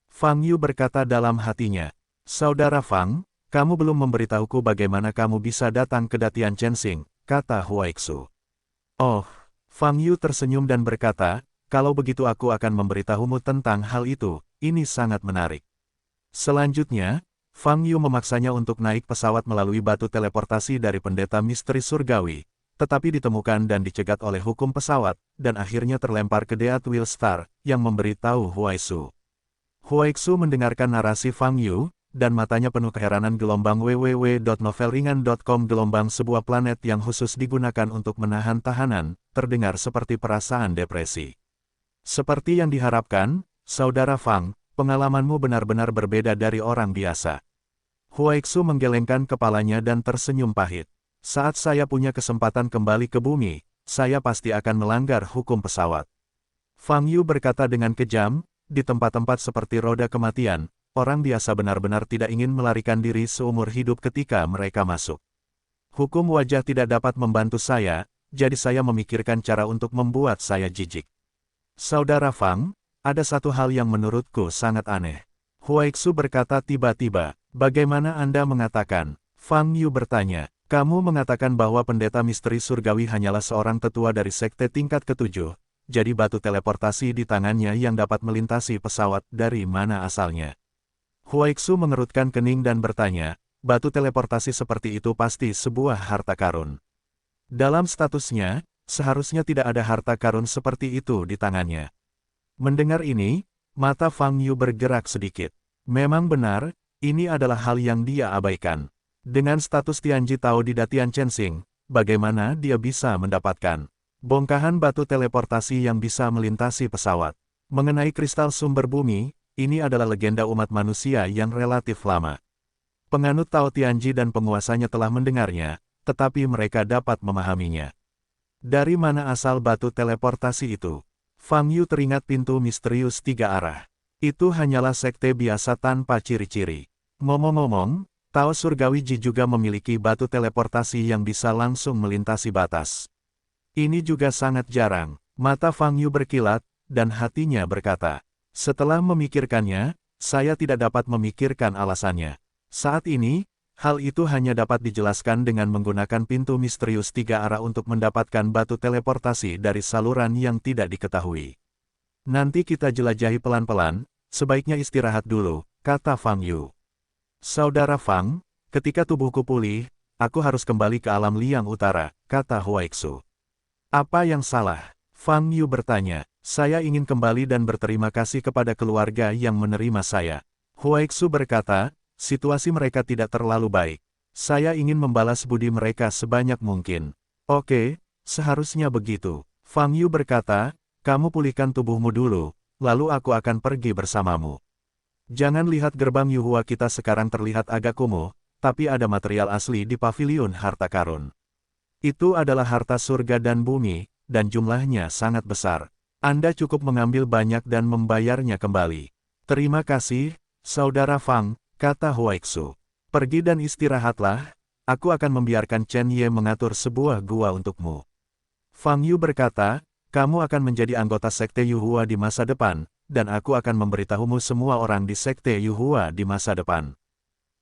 Fang Yu berkata dalam hatinya, "Saudara Fang, kamu belum memberitahuku bagaimana kamu bisa datang ke Datian Chensing," kata Huaixu. "Oh," Fang Yu tersenyum dan berkata, "kalau begitu aku akan memberitahumu tentang hal itu, ini sangat menarik." Selanjutnya, Fang Yu memaksanya untuk naik pesawat melalui batu teleportasi dari pendeta misteri surgawi, tetapi ditemukan dan dicegat oleh hukum pesawat, dan akhirnya terlempar ke Deat Wheel Star, yang memberitahu Huaixu. Huaixu mendengarkan narasi Fang Yu, dan matanya penuh keheranan. www.novelringan.com Gelombang sebuah planet yang khusus digunakan untuk menahan tahanan, terdengar seperti perasaan depresi. Seperti yang diharapkan, Saudara Fang, pengalamanmu benar-benar berbeda dari orang biasa. Huaixu menggelengkan kepalanya dan tersenyum pahit. Saat saya punya kesempatan kembali ke bumi, saya pasti akan melanggar hukum pesawat. Fang Yu berkata dengan kejam, di tempat-tempat seperti roda kematian, orang biasa benar-benar tidak ingin melarikan diri seumur hidup ketika mereka masuk. Hukum wajah tidak dapat membantu saya, jadi saya memikirkan cara untuk membuat saya jijik. Saudara Fang, ada satu hal yang menurutku sangat aneh. Huaixu berkata tiba-tiba, "Bagaimana Anda mengatakan?" Fang Yu bertanya, "Kamu mengatakan bahwa pendeta misteri surgawi hanyalah seorang tetua dari sekte tingkat ke-7, jadi batu teleportasi di tangannya yang dapat melintasi pesawat dari mana asalnya?" Huaixu mengerutkan kening dan bertanya, "Batu teleportasi seperti itu pasti sebuah harta karun. Dalam statusnya, seharusnya tidak ada harta karun seperti itu di tangannya." Mendengar ini, mata Fang Yu bergerak sedikit. Memang benar, ini adalah hal yang dia abaikan. Dengan status Tianji Tao di Datian Chensing, bagaimana dia bisa mendapatkan bongkahan batu teleportasi yang bisa melintasi pesawat? Mengenai kristal sumber bumi, ini adalah legenda umat manusia yang relatif lama. Penganut Tao Tianji dan penguasanya telah mendengarnya, tetapi mereka dapat memahaminya. Dari mana asal batu teleportasi itu? Fang Yu teringat pintu misterius tiga arah. Itu hanyalah sekte biasa tanpa ciri-ciri. Ngomong-ngomong, Tao Surgawi Ji juga memiliki batu teleportasi yang bisa langsung melintasi batas. Ini juga sangat jarang. Mata Fang Yu berkilat, dan hatinya berkata, "Setelah memikirkannya, saya tidak dapat memikirkan alasannya. Saat ini, hal itu hanya dapat dijelaskan dengan menggunakan pintu misterius tiga arah untuk mendapatkan batu teleportasi dari saluran yang tidak diketahui. Nanti kita jelajahi pelan-pelan, sebaiknya istirahat dulu," kata Fang Yu. "Saudara Fang, ketika tubuhku pulih, aku harus kembali ke alam liang utara," kata Huaixu. "Apa yang salah?" Fang Yu bertanya. "Saya ingin kembali dan berterima kasih kepada keluarga yang menerima saya." Huaixu berkata, "Situasi mereka tidak terlalu baik. Saya ingin membalas budi mereka sebanyak mungkin." "Oke, seharusnya begitu." Fang Yu berkata, "Kamu pulihkan tubuhmu dulu, lalu aku akan pergi bersamamu. Jangan lihat gerbang Yuhua kita sekarang terlihat agak kumuh, tapi ada material asli di paviliun harta karun. Itu adalah harta surga dan bumi, dan jumlahnya sangat besar. Anda cukup mengambil banyak dan membayarnya kembali." "Terima kasih, Saudara Fang," kata Huaixu. "Pergi dan istirahatlah, aku akan membiarkan Chen Ye mengatur sebuah gua untukmu." Fang Yu berkata, "Kamu akan menjadi anggota sekte Yuhua di masa depan, dan aku akan memberitahumu semua orang di sekte Yuhua di masa depan."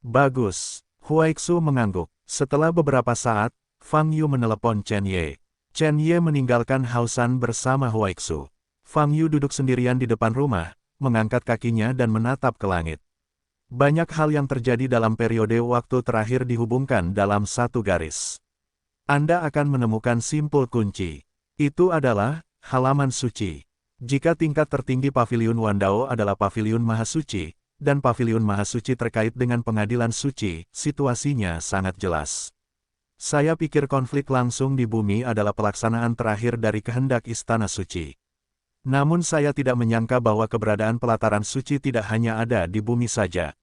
"Bagus." Huaixu mengangguk. Setelah beberapa saat, Fang Yu menelepon Chen Ye. Chen Ye meninggalkan Haosan bersama Huaixu. Fang Yu duduk sendirian di depan rumah, mengangkat kakinya dan menatap ke langit. Banyak hal yang terjadi dalam periode waktu terakhir dihubungkan dalam satu garis. Anda akan menemukan simpul kunci. Itu adalah halaman suci. Jika tingkat tertinggi paviliun Wandao adalah paviliun Maha Suci, dan Paviliun Mahasuci terkait dengan pengadilan suci, situasinya sangat jelas. Saya pikir konflik langsung di bumi adalah pelaksanaan terakhir dari kehendak Istana Suci. Namun saya tidak menyangka bahwa keberadaan pelataran suci tidak hanya ada di bumi saja.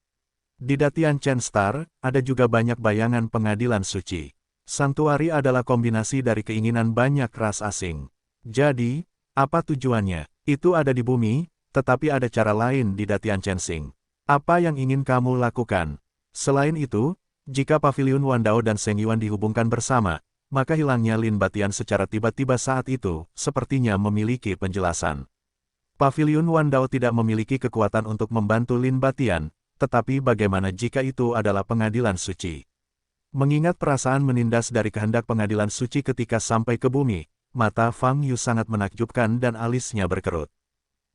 Di Datian Chen Star, ada juga banyak bayangan pengadilan suci. Santuari adalah kombinasi dari keinginan banyak ras asing. Jadi, apa tujuannya? Itu ada di bumi, tetapi ada cara lain di Datian Chensing. Apa yang ingin kamu lakukan? Selain itu, jika Paviliun Wandao dan Seng Yuan dihubungkan bersama, maka hilangnya Lin Batian secara tiba-tiba saat itu, sepertinya memiliki penjelasan. Paviliun Wandao tidak memiliki kekuatan untuk membantu Lin Batian, tetapi bagaimana jika itu adalah pengadilan suci? Mengingat perasaan menindas dari kehendak pengadilan suci ketika sampai ke bumi, mata Fang Yu sangat menakjubkan dan alisnya berkerut.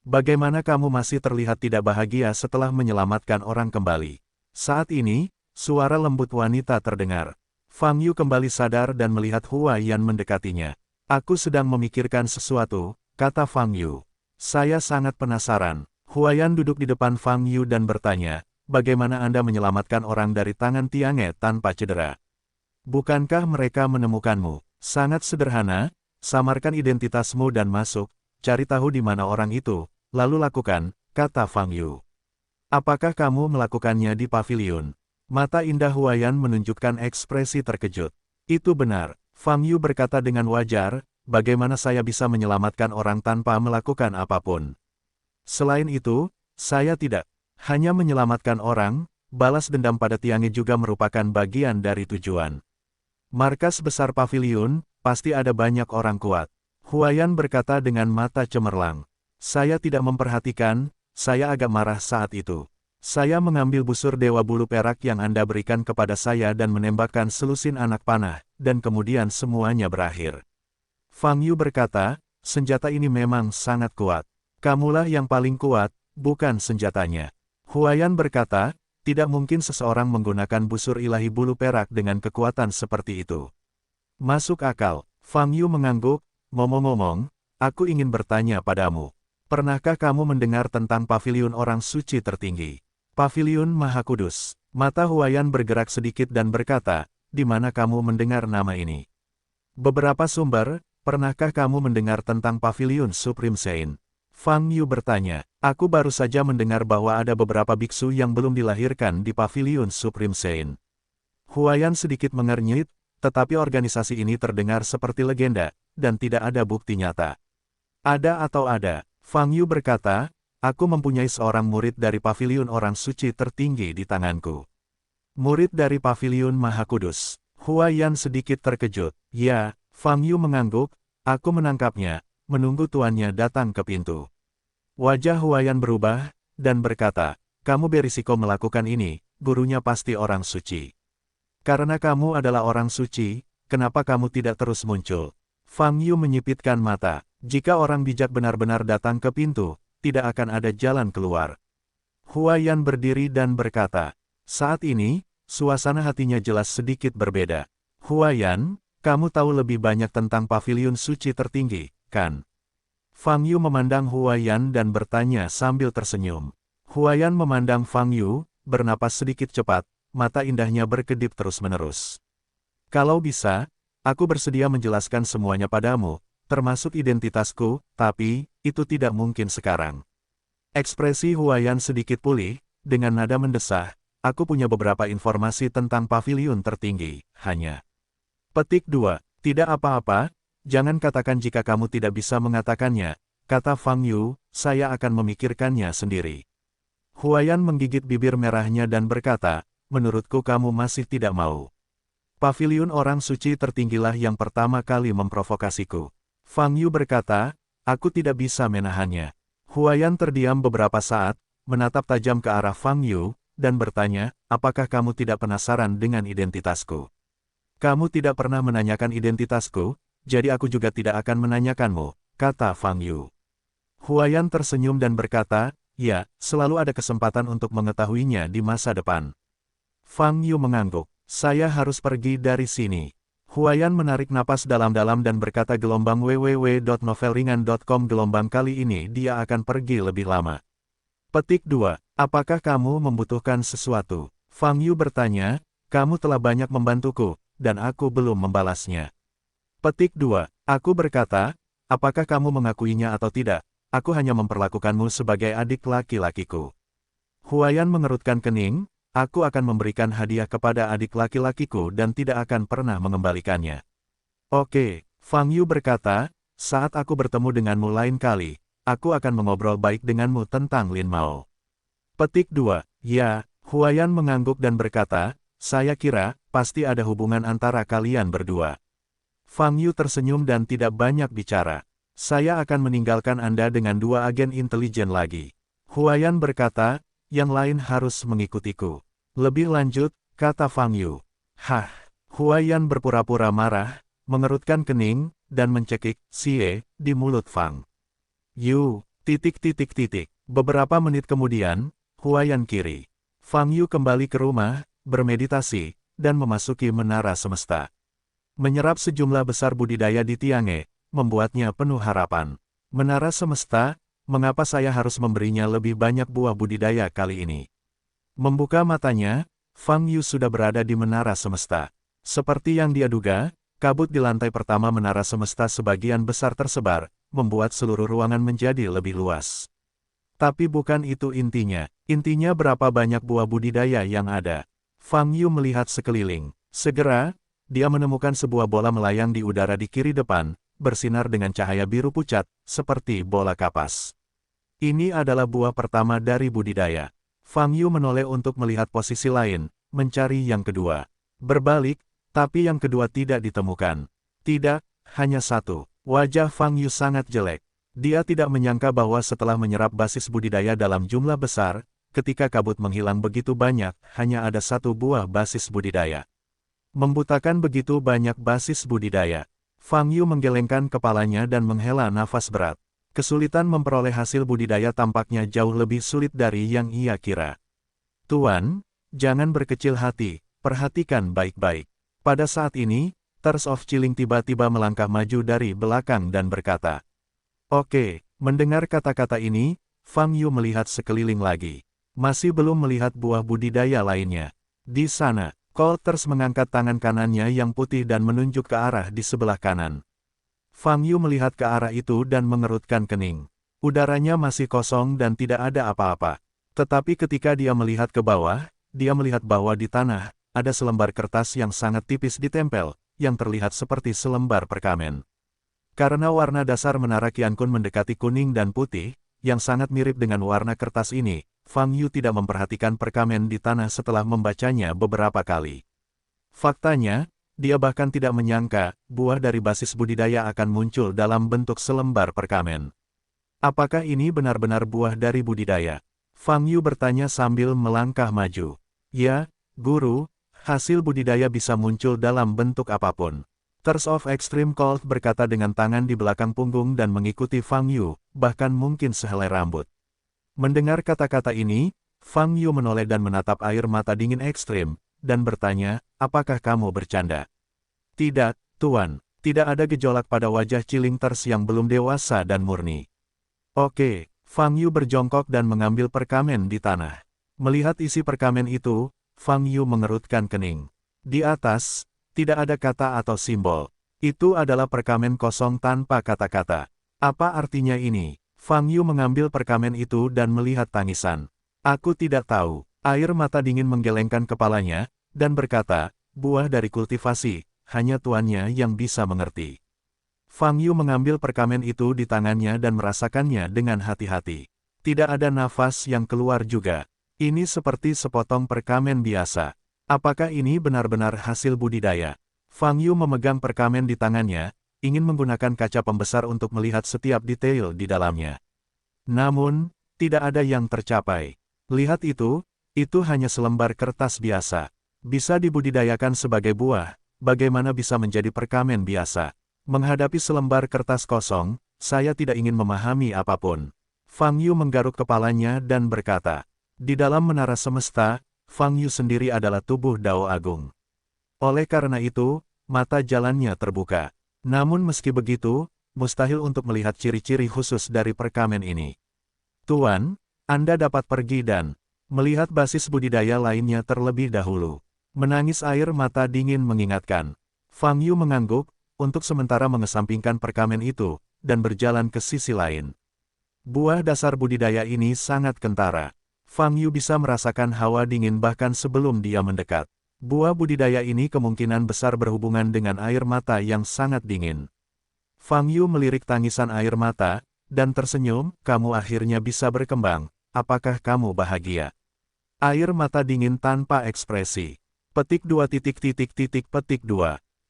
Bagaimana kamu masih terlihat tidak bahagia setelah menyelamatkan orang kembali? Saat ini, suara lembut wanita terdengar. Fang Yu kembali sadar dan melihat Hua Yan mendekatinya. Aku sedang memikirkan sesuatu, kata Fang Yu. Saya sangat penasaran. Hua Yan duduk di depan Fang Yu dan bertanya, bagaimana Anda menyelamatkan orang dari tangan Tiange tanpa cedera? Bukankah mereka menemukanmu? Sangat sederhana, samarkan identitasmu dan masuk, cari tahu di mana orang itu, lalu lakukan, kata Fang Yu. Apakah kamu melakukannya di paviliun? Mata indah Hua Yan menunjukkan ekspresi terkejut. Itu benar, Fang Yu berkata dengan wajar, bagaimana saya bisa menyelamatkan orang tanpa melakukan apapun. Selain itu, saya tidak hanya menyelamatkan orang, balas dendam pada Tiange juga merupakan bagian dari tujuan. Markas besar paviliun, pasti ada banyak orang kuat. Hua Yan berkata dengan mata cemerlang. Saya tidak memperhatikan, saya agak marah saat itu. Saya mengambil busur Dewa Bulu Perak yang Anda berikan kepada saya dan menembakkan selusin anak panah, dan kemudian semuanya berakhir. Fang Yu berkata, senjata ini memang sangat kuat. Kamulah yang paling kuat, bukan senjatanya. Hua Yan berkata, tidak mungkin seseorang menggunakan busur ilahi bulu perak dengan kekuatan seperti itu. Masuk akal, Fang Yu mengangguk, ngomong-ngomong, aku ingin bertanya padamu. Pernahkah kamu mendengar tentang paviliun orang suci tertinggi? Paviliun Maha Kudus. Mata Hua Yan bergerak sedikit dan berkata, di mana kamu mendengar nama ini? Beberapa sumber, pernahkah kamu mendengar tentang Paviliun Supreme Sein? Fang Yu bertanya, aku baru saja mendengar bahwa ada beberapa biksu yang belum dilahirkan di Paviliun Supreme Sein. Hua Yan sedikit mengernyit, tetapi organisasi ini terdengar seperti legenda, dan tidak ada bukti nyata. Ada atau ada, Fang Yu berkata, aku mempunyai seorang murid dari Paviliun Orang Suci tertinggi di tanganku. Murid dari Paviliun Maha Kudus. Hua Yan sedikit terkejut. Ya, Fang Yu mengangguk, aku menangkapnya, menunggu tuannya datang ke pintu. Wajah Hua Yan berubah, dan berkata, kamu berisiko melakukan ini, gurunya pasti orang suci. Karena kamu adalah orang suci, kenapa kamu tidak terus muncul? Fang Yu menyipitkan mata, jika orang bijak benar-benar datang ke pintu, tidak akan ada jalan keluar. Hua Yan berdiri dan berkata, saat ini, suasana hatinya jelas sedikit berbeda. Hua Yan, kamu tahu lebih banyak tentang paviliun suci tertinggi, kan? Fang Yu memandang Hua Yan dan bertanya sambil tersenyum. Hua Yan memandang Fang Yu, bernapas sedikit cepat, mata indahnya berkedip terus-menerus. Kalau bisa, aku bersedia menjelaskan semuanya padamu, termasuk identitasku, tapi, itu tidak mungkin sekarang. Ekspresi Hua Yan sedikit pulih, dengan nada mendesah, aku punya beberapa informasi tentang paviliun tertinggi, hanya. Petik 2, tidak apa-apa, jangan katakan jika kamu tidak bisa mengatakannya, kata Fang Yu, saya akan memikirkannya sendiri. Hua Yan menggigit bibir merahnya dan berkata, menurutku kamu masih tidak mau. Paviliun Orang Suci tertinggilah yang pertama kali memprovokasiku. Fang Yu berkata, aku tidak bisa menahannya. Hua Yan terdiam beberapa saat, menatap tajam ke arah Fang Yu, dan bertanya, apakah kamu tidak penasaran dengan identitasku? Kamu tidak pernah menanyakan identitasku, jadi aku juga tidak akan menanyakanmu, kata Fang Yu. Hua Yan tersenyum dan berkata, ya, selalu ada kesempatan untuk mengetahuinya di masa depan. Fang Yu mengangguk, saya harus pergi dari sini. Hua Yan menarik napas dalam-dalam dan berkata gelombang www.novelringan.com gelombang kali ini dia akan pergi lebih lama. Petik 2. Apakah kamu membutuhkan sesuatu? Fang Yu bertanya, kamu telah banyak membantuku, dan aku belum membalasnya. Petik 2. Aku berkata, apakah kamu mengakuinya atau tidak? Aku hanya memperlakukanmu sebagai adik laki-lakiku. Huayan mengerutkan kening, aku akan memberikan hadiah kepada adik laki-lakiku dan tidak akan pernah mengembalikannya. Oke, Fang Yu berkata, saat aku bertemu denganmu lain kali, aku akan mengobrol baik denganmu tentang Lin Mao. Petik 2. Ya, Huayan mengangguk dan berkata, saya kira, pasti ada hubungan antara kalian berdua. Fang Yu tersenyum dan tidak banyak bicara. Saya akan meninggalkan Anda dengan 2 agen intelijen lagi. Huayan berkata, yang lain harus mengikutiku. Lebih lanjut, kata Fang Yu. Hah, Huayan berpura-pura marah, mengerutkan kening, dan mencekik, "Sie" di mulut Fang Yu. Beberapa menit kemudian, Huayan kiri. Fang Yu kembali ke rumah, bermeditasi, dan memasuki menara semesta. Menyerap sejumlah besar budidaya di Tiange, membuatnya penuh harapan. Menara semesta, mengapa saya harus memberinya lebih banyak buah budidaya kali ini? Membuka matanya, Fang Yu sudah berada di menara semesta. Seperti yang dia duga, kabut di lantai pertama menara semesta sebagian besar tersebar, membuat seluruh ruangan menjadi lebih luas. Tapi bukan itu intinya. Intinya berapa banyak buah budidaya yang ada. Fang Yu melihat sekeliling. Segera, dia menemukan sebuah bola melayang di udara di kiri depan, bersinar dengan cahaya biru pucat, seperti bola kapas. Ini adalah buah pertama dari budidaya. Fang Yu menoleh untuk melihat posisi lain, mencari yang kedua. Berbalik, tapi yang kedua tidak ditemukan. Tidak, hanya satu. Wajah Fang Yu sangat jelek. Dia tidak menyangka bahwa setelah menyerap basis budidaya dalam jumlah besar, ketika kabut menghilang begitu banyak, hanya ada satu buah basis budidaya. Membutakan begitu banyak basis budidaya. Fang Yu menggelengkan kepalanya dan menghela nafas berat. Kesulitan memperoleh hasil budidaya tampaknya jauh lebih sulit dari yang ia kira. Tuan, jangan berkecil hati, perhatikan baik-baik. Pada saat ini, Thirst of Chilling tiba-tiba melangkah maju dari belakang dan berkata, "Oke." Mendengar kata-kata ini, Fang Yu melihat sekeliling lagi. Masih belum melihat buah budidaya lainnya. Di sana, Thirst mengangkat tangan kanannya yang putih dan menunjuk ke arah di sebelah kanan. Fang Yu melihat ke arah itu dan mengerutkan kening. Udaranya masih kosong dan tidak ada apa-apa. Tetapi ketika dia melihat ke bawah, dia melihat bahwa di tanah, ada selembar kertas yang sangat tipis ditempel, yang terlihat seperti selembar perkamen. Karena warna dasar menara Qiankun mendekati kuning dan putih, yang sangat mirip dengan warna kertas ini, Fang Yu tidak memperhatikan perkamen di tanah setelah membacanya beberapa kali. Faktanya, dia bahkan tidak menyangka, buah dari basis budidaya akan muncul dalam bentuk selembar perkamen. Apakah ini benar-benar buah dari budidaya? Fang Yu bertanya sambil melangkah maju. Ya, Guru, hasil budidaya bisa muncul dalam bentuk apapun. Thirst of Extreme Cold berkata dengan tangan di belakang punggung dan mengikuti Fang Yu, bahkan mungkin sehelai rambut. Mendengar kata-kata ini, Fang Yu menoleh dan menatap air mata dingin ekstrim, dan bertanya, apakah kamu bercanda? Tidak, Tuan. Tidak ada gejolak pada wajah Chilling Thirst yang belum dewasa dan murni. Oke, Fang Yu berjongkok dan mengambil perkamen di tanah. Melihat isi perkamen itu, Fang Yu mengerutkan kening. Di atas, tidak ada kata atau simbol. Itu adalah perkamen kosong tanpa kata-kata. Apa artinya ini? Fang Yu mengambil perkamen itu dan melihat tangisan. Aku tidak tahu. Air mata dingin menggelengkan kepalanya, dan berkata, buah dari kultivasi, hanya tuannya yang bisa mengerti. Fang Yu mengambil perkamen itu di tangannya dan merasakannya dengan hati-hati. Tidak ada nafas yang keluar juga. Ini seperti sepotong perkamen biasa. Apakah ini benar-benar hasil budidaya? Fang Yu memegang perkamen di tangannya, ingin menggunakan kaca pembesar untuk melihat setiap detail di dalamnya. Namun, tidak ada yang tercapai. Lihat itu hanya selembar kertas biasa. Bisa dibudidayakan sebagai buah, bagaimana bisa menjadi perkamen biasa? Menghadapi selembar kertas kosong, saya tidak ingin memahami apapun. Fang Yu menggaruk kepalanya dan berkata, di dalam menara semesta, Fang Yu sendiri adalah tubuh Dao Agung. Oleh karena itu, mata jalannya terbuka. Namun meski begitu, mustahil untuk melihat ciri-ciri khusus dari perkamen ini. Tuan, Anda dapat pergi dan melihat basis budidaya lainnya terlebih dahulu. Menangis air mata dingin mengingatkan. Fang Yu mengangguk, untuk sementara mengesampingkan perkamen itu, dan berjalan ke sisi lain. Buah dasar budidaya ini sangat kentara. Fang Yu bisa merasakan hawa dingin bahkan sebelum dia mendekat. Buah budidaya ini kemungkinan besar berhubungan dengan air mata yang sangat dingin. Fang Yu melirik tangisan air mata, dan tersenyum, kamu akhirnya bisa berkembang, apakah kamu bahagia? Air mata dingin tanpa ekspresi. Petik 2.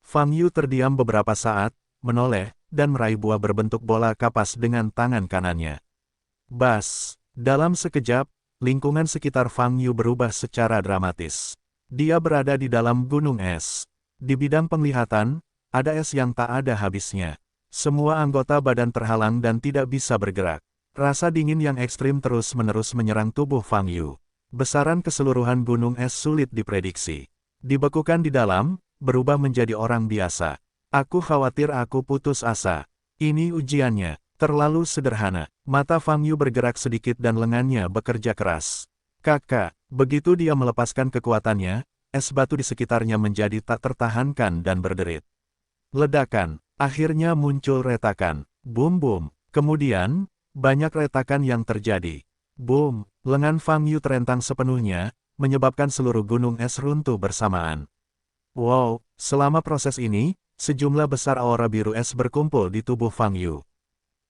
Fang Yu terdiam beberapa saat, menoleh, dan meraih buah berbentuk bola kapas dengan tangan kanannya. Bas! Dalam sekejap, lingkungan sekitar Fang Yu berubah secara dramatis. Dia berada di dalam gunung es. Di bidang penglihatan, ada es yang tak ada habisnya. Semua anggota badan terhalang dan tidak bisa bergerak. Rasa dingin yang ekstrim terus-menerus menyerang tubuh Fang Yu. Besaran keseluruhan gunung es sulit diprediksi. Dibekukan di dalam, berubah menjadi orang biasa. Aku khawatir aku putus asa. Ini ujiannya, terlalu sederhana. Mata Fang Yu bergerak sedikit dan lengannya bekerja keras. Kakak, begitu dia melepaskan kekuatannya, es batu di sekitarnya menjadi tak tertahankan dan berderit. Ledakan, akhirnya muncul retakan. Boom. Kemudian, banyak retakan yang terjadi. Boom, lengan Fang Yu terentang sepenuhnya, menyebabkan seluruh gunung es runtuh bersamaan. Wow, selama proses ini, sejumlah besar aura biru es berkumpul di tubuh Fang Yu.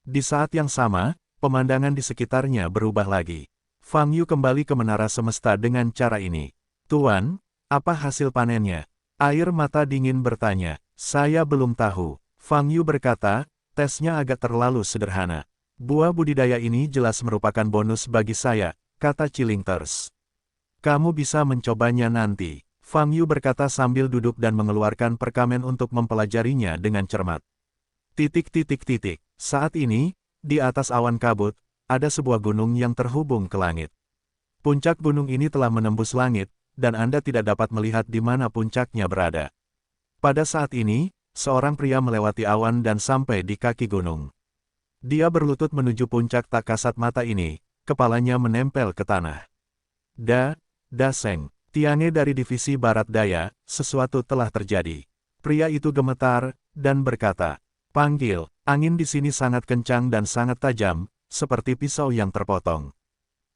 Di saat yang sama, pemandangan di sekitarnya berubah lagi. Fang Yu kembali ke menara semesta dengan cara ini. Tuan, apa hasil panennya? Air mata dingin bertanya. Saya belum tahu. Fang Yu berkata, tesnya agak terlalu sederhana. Buah budidaya ini jelas merupakan bonus bagi saya, kata Chilingters. Kamu bisa mencobanya nanti. Fang Yu berkata sambil duduk dan mengeluarkan perkamen untuk mempelajarinya dengan cermat. Saat ini, di atas awan kabut, ada sebuah gunung yang terhubung ke langit. Puncak gunung ini telah menembus langit, dan Anda tidak dapat melihat di mana puncaknya berada. Pada saat ini, seorang pria melewati awan dan sampai di kaki gunung. Dia berlutut menuju puncak tak kasat mata ini, kepalanya menempel ke tanah. Daseng, Tiange dari divisi Barat Daya, sesuatu telah terjadi. Pria itu gemetar, dan berkata, panggil, angin di sini sangat kencang dan sangat tajam, seperti pisau yang terpotong.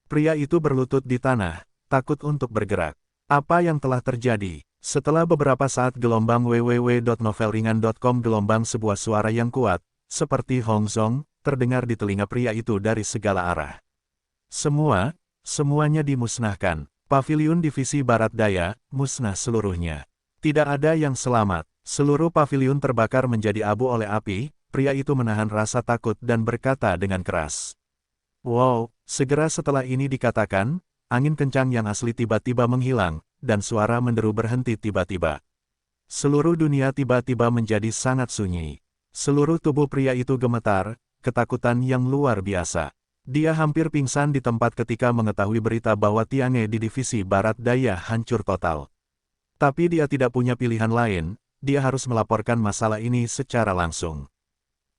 Pria itu berlutut di tanah, takut untuk bergerak. Apa yang telah terjadi? Setelah beberapa saat gelombang www.novelringan.com gelombang sebuah suara yang kuat, seperti Hongzong, terdengar di telinga pria itu dari segala arah. Semuanya dimusnahkan. Paviliun divisi Barat Daya, musnah seluruhnya. Tidak ada yang selamat. Seluruh paviliun terbakar menjadi abu oleh api. Pria itu menahan rasa takut dan berkata dengan keras. Wow, segera setelah ini dikatakan, angin kencang yang asli tiba-tiba menghilang, dan suara menderu berhenti tiba-tiba. Seluruh dunia tiba-tiba menjadi sangat sunyi. Seluruh tubuh pria itu gemetar, ketakutan yang luar biasa. Dia hampir pingsan di tempat ketika mengetahui berita bahwa Tiange di divisi Barat Daya hancur total. Tapi dia tidak punya pilihan lain, dia harus melaporkan masalah ini secara langsung.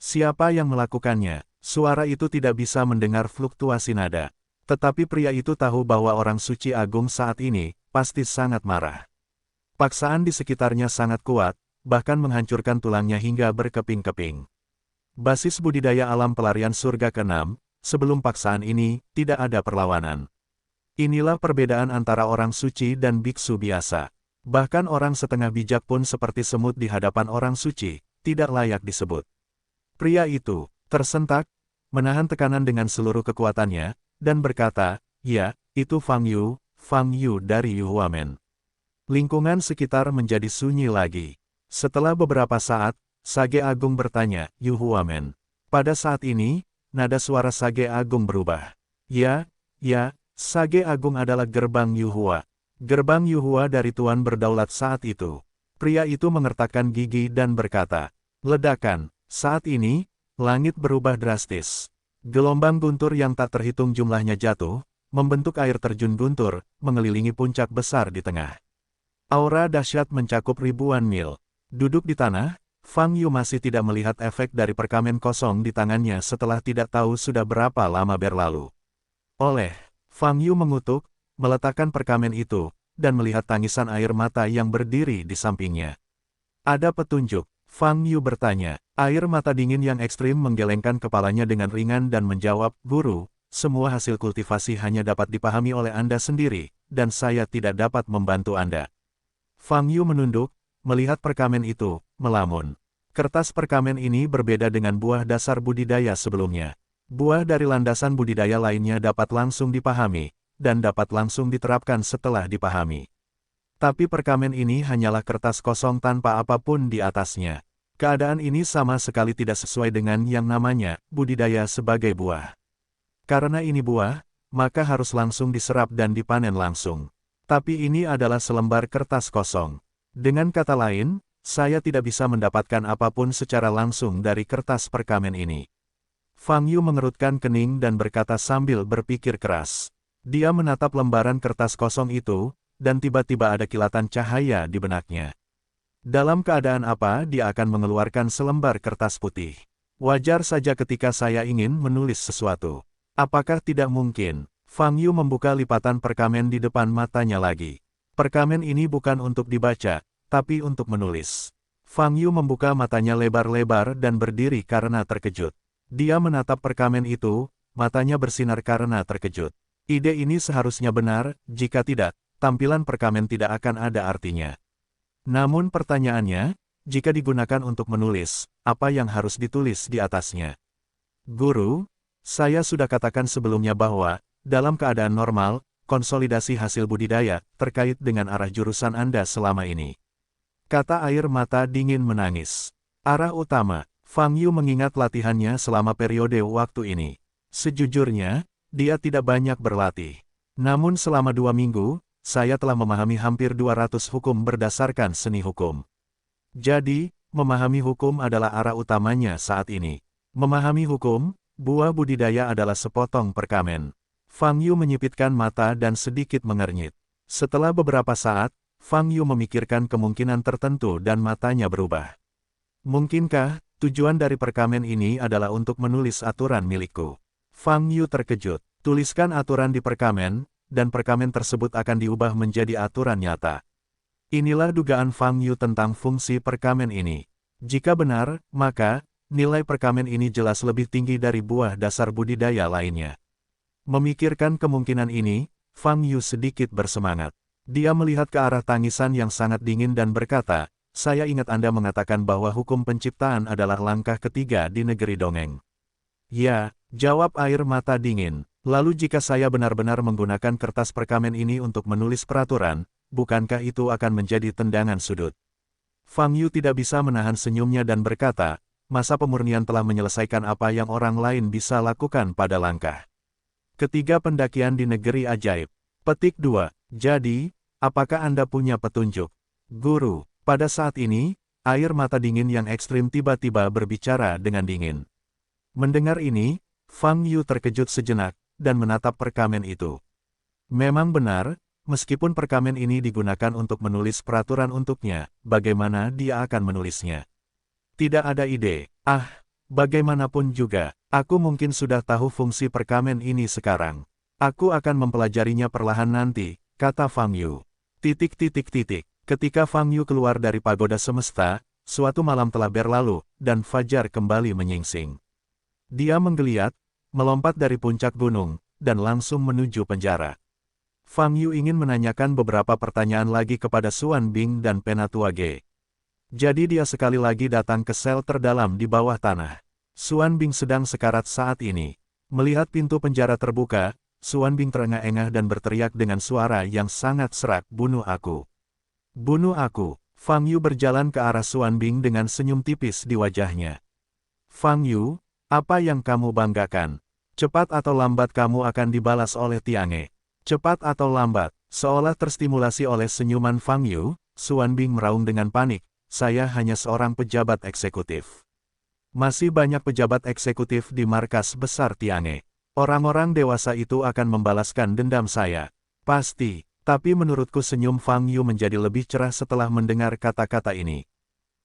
Siapa yang melakukannya? Suara itu tidak bisa mendengar fluktuasi nada. Tetapi pria itu tahu bahwa orang suci agung saat ini, pasti sangat marah. Paksaan di sekitarnya sangat kuat, bahkan menghancurkan tulangnya hingga berkeping-keping. Basis budidaya alam pelarian surga ke-6, sebelum paksaan ini, tidak ada perlawanan. Inilah perbedaan antara orang suci dan biksu biasa. Bahkan orang setengah bijak pun seperti semut di hadapan orang suci, tidak layak disebut. Pria itu, tersentak, menahan tekanan dengan seluruh kekuatannya, dan berkata, ya, itu Fang Yu dari Yuhuamen. Lingkungan sekitar menjadi sunyi lagi. Setelah beberapa saat, Sage Agung bertanya, Yuhuamen. Pada saat ini, nada suara Sage Agung berubah. Ya, Sage Agung adalah gerbang Yuhua. Gerbang Yuhua dari Tuan berdaulat saat itu. Pria itu mengertakkan gigi dan berkata, ledakan, saat ini, langit berubah drastis. Gelombang guntur yang tak terhitung jumlahnya jatuh, membentuk air terjun guntur, mengelilingi puncak besar di tengah. Aura dahsyat mencakup ribuan mil. Duduk di tanah, Fang Yu masih tidak melihat efek dari perkamen kosong di tangannya setelah tidak tahu sudah berapa lama berlalu. Oleh, Fang Yu mengutuk, meletakkan perkamen itu, dan melihat tangisan air mata yang berdiri di sampingnya. Ada petunjuk, Fang Yu bertanya. Air mata dingin yang ekstrim menggelengkan kepalanya dengan ringan dan menjawab, Guru, semua hasil kultivasi hanya dapat dipahami oleh Anda sendiri, dan saya tidak dapat membantu Anda. Fang Yu menunduk, melihat perkamen itu, melamun. Kertas perkamen ini berbeda dengan buah dasar budidaya sebelumnya. Buah dari landasan budidaya lainnya dapat langsung dipahami, dan dapat langsung diterapkan setelah dipahami. Tapi perkamen ini hanyalah kertas kosong tanpa apapun di atasnya. Keadaan ini sama sekali tidak sesuai dengan yang namanya budidaya sebagai buah. Karena ini buah, maka harus langsung diserap dan dipanen langsung. Tapi ini adalah selembar kertas kosong. Dengan kata lain, saya tidak bisa mendapatkan apapun secara langsung dari kertas perkamen ini. Fang Yu mengerutkan kening dan berkata sambil berpikir keras. Dia menatap lembaran kertas kosong itu, dan tiba-tiba ada kilatan cahaya di benaknya. Dalam keadaan apa dia akan mengeluarkan selembar kertas putih? Wajar saja ketika saya ingin menulis sesuatu. Apakah tidak mungkin? Fang Yu membuka lipatan perkamen di depan matanya lagi. Perkamen ini bukan untuk dibaca, tapi untuk menulis. Fang Yu membuka matanya lebar-lebar dan berdiri karena terkejut. Dia menatap perkamen itu, matanya bersinar karena terkejut. Ide ini seharusnya benar, jika tidak, tampilan perkamen tidak akan ada artinya. Namun pertanyaannya, jika digunakan untuk menulis, apa yang harus ditulis di atasnya? Guru, saya sudah katakan sebelumnya bahwa, dalam keadaan normal, konsolidasi hasil budidaya, terkait dengan arah jurusan Anda selama ini. Kata air mata dingin menangis. Arah utama, Fang Yu mengingat latihannya selama periode waktu ini. Sejujurnya, dia tidak banyak berlatih. Namun selama 2 minggu, saya telah memahami hampir 200 hukum berdasarkan seni hukum. Jadi, memahami hukum adalah arah utamanya saat ini. Memahami hukum, buah budidaya adalah sepotong perkamen. Fang Yu menyipitkan mata dan sedikit mengernyit. Setelah beberapa saat, Fang Yu memikirkan kemungkinan tertentu dan matanya berubah. Mungkinkah, tujuan dari perkamen ini adalah untuk menulis aturan milikku? Fang Yu terkejut. Tuliskan aturan di perkamen, dan perkamen tersebut akan diubah menjadi aturan nyata. Inilah dugaan Fang Yu tentang fungsi perkamen ini. Jika benar, maka, nilai perkamen ini jelas lebih tinggi dari buah dasar budidaya lainnya. Memikirkan kemungkinan ini, Fang Yu sedikit bersemangat. Dia melihat ke arah tangisan yang sangat dingin dan berkata, saya ingat Anda mengatakan bahwa hukum penciptaan adalah langkah ketiga di negeri dongeng. Ya, jawab air mata dingin. Lalu jika saya benar-benar menggunakan kertas perkamen ini untuk menulis peraturan, bukankah itu akan menjadi tendangan sudut? Fang Yu tidak bisa menahan senyumnya dan berkata, masa pemurnian telah menyelesaikan apa yang orang lain bisa lakukan pada langkah ketiga pendakian di negeri ajaib. Petik 2. Jadi, apakah Anda punya petunjuk? Guru, pada saat ini, air mata dingin yang ekstrim tiba-tiba berbicara dengan dingin. Mendengar ini, Fang Yu terkejut sejenak, dan menatap perkamen itu. Memang benar, meskipun perkamen ini digunakan untuk menulis peraturan untuknya, bagaimana dia akan menulisnya? Tidak ada ide. Bagaimanapun juga, aku mungkin sudah tahu fungsi perkamen ini sekarang. Aku akan mempelajarinya perlahan nanti, kata Fang Yu. Ketika Fang Yu keluar dari pagoda semesta, suatu malam telah berlalu, dan fajar kembali menyingsing. Dia menggeliat, melompat dari puncak gunung, dan langsung menuju penjara. Fang Yu ingin menanyakan beberapa pertanyaan lagi kepada Xuan Bing dan Penatua Ge. Jadi dia sekali lagi datang ke sel terdalam di bawah tanah. Xuan Bing sedang sekarat saat ini. Melihat pintu penjara terbuka, Xuan Bing terengah-engah dan berteriak dengan suara yang sangat serak, bunuh aku. Bunuh aku. Fang Yu berjalan ke arah Xuan Bing dengan senyum tipis di wajahnya. Fang Yu, apa yang kamu banggakan? Cepat atau lambat kamu akan dibalas oleh Tiange. Cepat atau lambat, seolah terstimulasi oleh senyuman Fang Yu, Xuan Bing meraung dengan panik, saya hanya seorang pejabat eksekutif. Masih banyak pejabat eksekutif di markas besar Tiange. Orang-orang dewasa itu akan membalaskan dendam saya. Pasti, tapi menurutku senyum Fang Yu menjadi lebih cerah setelah mendengar kata-kata ini.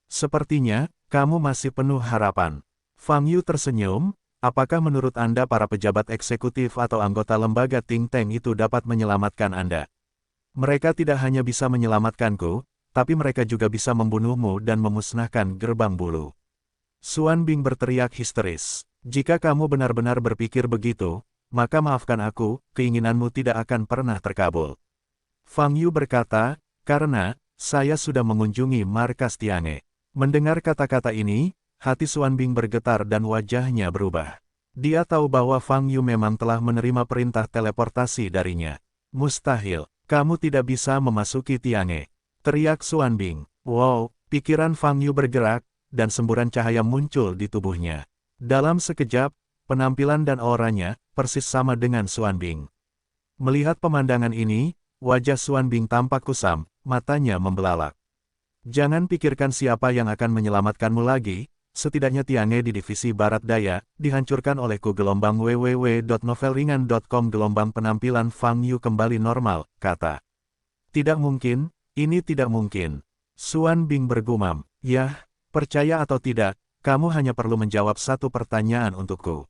Sepertinya, kamu masih penuh harapan. Fang Yu tersenyum, apakah menurut Anda para pejabat eksekutif atau anggota lembaga think tank itu dapat menyelamatkan Anda? Mereka tidak hanya bisa menyelamatkanku, tapi mereka juga bisa membunuhmu dan memusnahkan gerbang bulu. Xuan Bing berteriak histeris. Jika kamu benar-benar berpikir begitu, maka maafkan aku, keinginanmu tidak akan pernah terkabul. Fang Yu berkata, karena, saya sudah mengunjungi markas Tiange. Mendengar kata-kata ini, hati Xuan Bing bergetar dan wajahnya berubah. Dia tahu bahwa Fang Yu memang telah menerima perintah teleportasi darinya. Mustahil, kamu tidak bisa memasuki Tiange. Teriak Xuan Bing. Wow, pikiran Fang Yu bergerak, dan semburan cahaya muncul di tubuhnya. Dalam sekejap, penampilan dan auranya persis sama dengan Xuan Bing. Melihat pemandangan ini, wajah Xuan Bing tampak kusam, matanya membelalak. Jangan pikirkan siapa yang akan menyelamatkanmu lagi, setidaknya Tiange di divisi Barat Daya, dihancurkan olehku. Gelombang www.novelringan.com. Gelombang penampilan Fang Yu kembali normal, kata. Tidak mungkin, ini tidak mungkin. Xuan Bing bergumam, yah, percaya atau tidak, kamu hanya perlu menjawab satu pertanyaan untukku.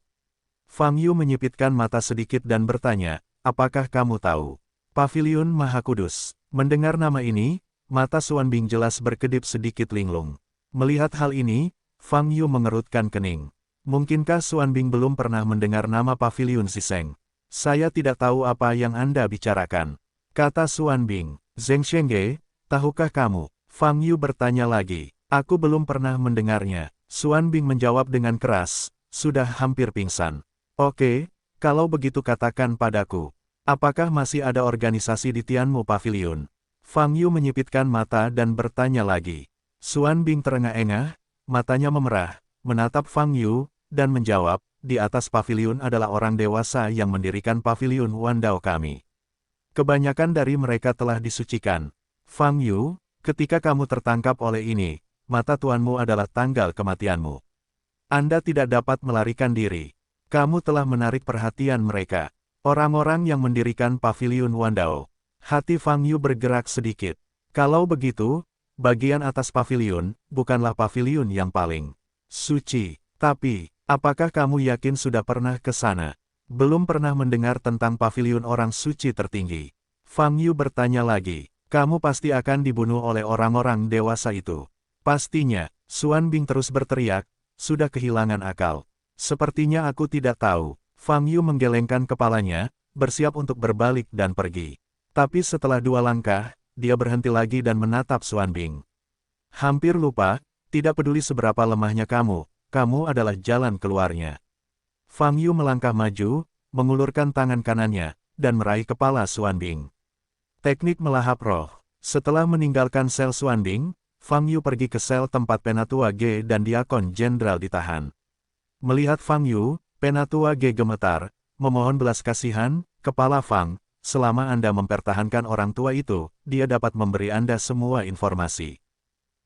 Fang Yu menyipitkan mata sedikit dan bertanya, apakah kamu tahu? Paviliun Maha Kudus. Mendengar nama ini, mata Xuan Bing jelas berkedip sedikit linglung. Melihat hal ini, Fang Yu mengerutkan kening. Mungkinkah Xuan Bing belum pernah mendengar nama Paviliun Siseng? Saya tidak tahu apa yang Anda bicarakan. Kata Xuan Bing. Zheng Shengge, tahukah kamu? Fang Yu bertanya lagi. Aku belum pernah mendengarnya. Xuan Bing menjawab dengan keras, sudah hampir pingsan. Oke, kalau begitu katakan padaku. Apakah masih ada organisasi di Tianmu Pavilion? Fang Yu menyipitkan mata dan bertanya lagi. Xuan Bing terengah-engah, matanya memerah, menatap Fang Yu, dan menjawab, di atas paviliun adalah orang dewasa yang mendirikan paviliun Wandao kami. Kebanyakan dari mereka telah disucikan. Fang Yu, ketika kamu tertangkap oleh ini, mata tuanmu adalah tanggal kematianmu. Anda tidak dapat melarikan diri. Kamu telah menarik perhatian mereka. Orang-orang yang mendirikan paviliun Wandao. Hati Fang Yu bergerak sedikit. Kalau begitu, bagian atas paviliun, bukanlah paviliun yang paling suci. Tapi, apakah kamu yakin sudah pernah ke sana? Belum pernah mendengar tentang paviliun orang suci tertinggi. Fang Yu bertanya lagi. Kamu pasti akan dibunuh oleh orang-orang dewasa itu. Pastinya, Xuan Bing terus berteriak, sudah kehilangan akal. Sepertinya aku tidak tahu. Fang Yu menggelengkan kepalanya, bersiap untuk berbalik dan pergi. Tapi setelah 2 langkah, dia berhenti lagi dan menatap Xuan Bing. Hampir lupa, tidak peduli seberapa lemahnya kamu adalah jalan keluarnya. Fang Yu melangkah maju, mengulurkan tangan kanannya, dan meraih kepala Xuan Bing. Teknik melahap roh. Setelah meninggalkan sel Xuan Bing, Fang Yu pergi ke sel tempat Penatua Ge dan Diakon Jenderal ditahan. Melihat Fang Yu, Penatua Ge gemetar, memohon belas kasihan, Kepala Fang, selama Anda mempertahankan orang tua itu, dia dapat memberi Anda semua informasi.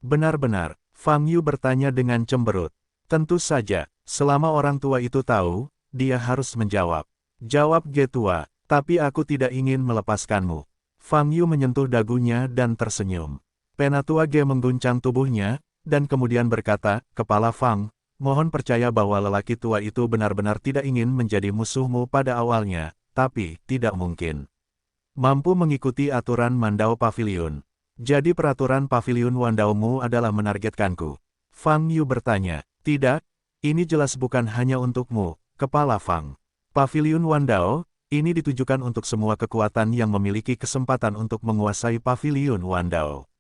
Benar-benar, Fang Yu bertanya dengan cemberut. Tentu saja, selama orang tua itu tahu, dia harus menjawab. Jawab Ge tua, tapi aku tidak ingin melepaskanmu. Fang Yu menyentuh dagunya dan tersenyum. Penatua Ge mengguncang tubuhnya, dan kemudian berkata, Kepala Fang, mohon percaya bahwa lelaki tua itu benar-benar tidak ingin menjadi musuhmu pada awalnya, tapi tidak mungkin mampu mengikuti aturan Mandao Pavilion. Jadi peraturan Pavilion Wandaomu adalah menargetkanku. Fang Yu bertanya, tidak, ini jelas bukan hanya untukmu, Kepala Fang. Pavilion Wandao, ini ditujukan untuk semua kekuatan yang memiliki kesempatan untuk menguasai Pavilion Wandao.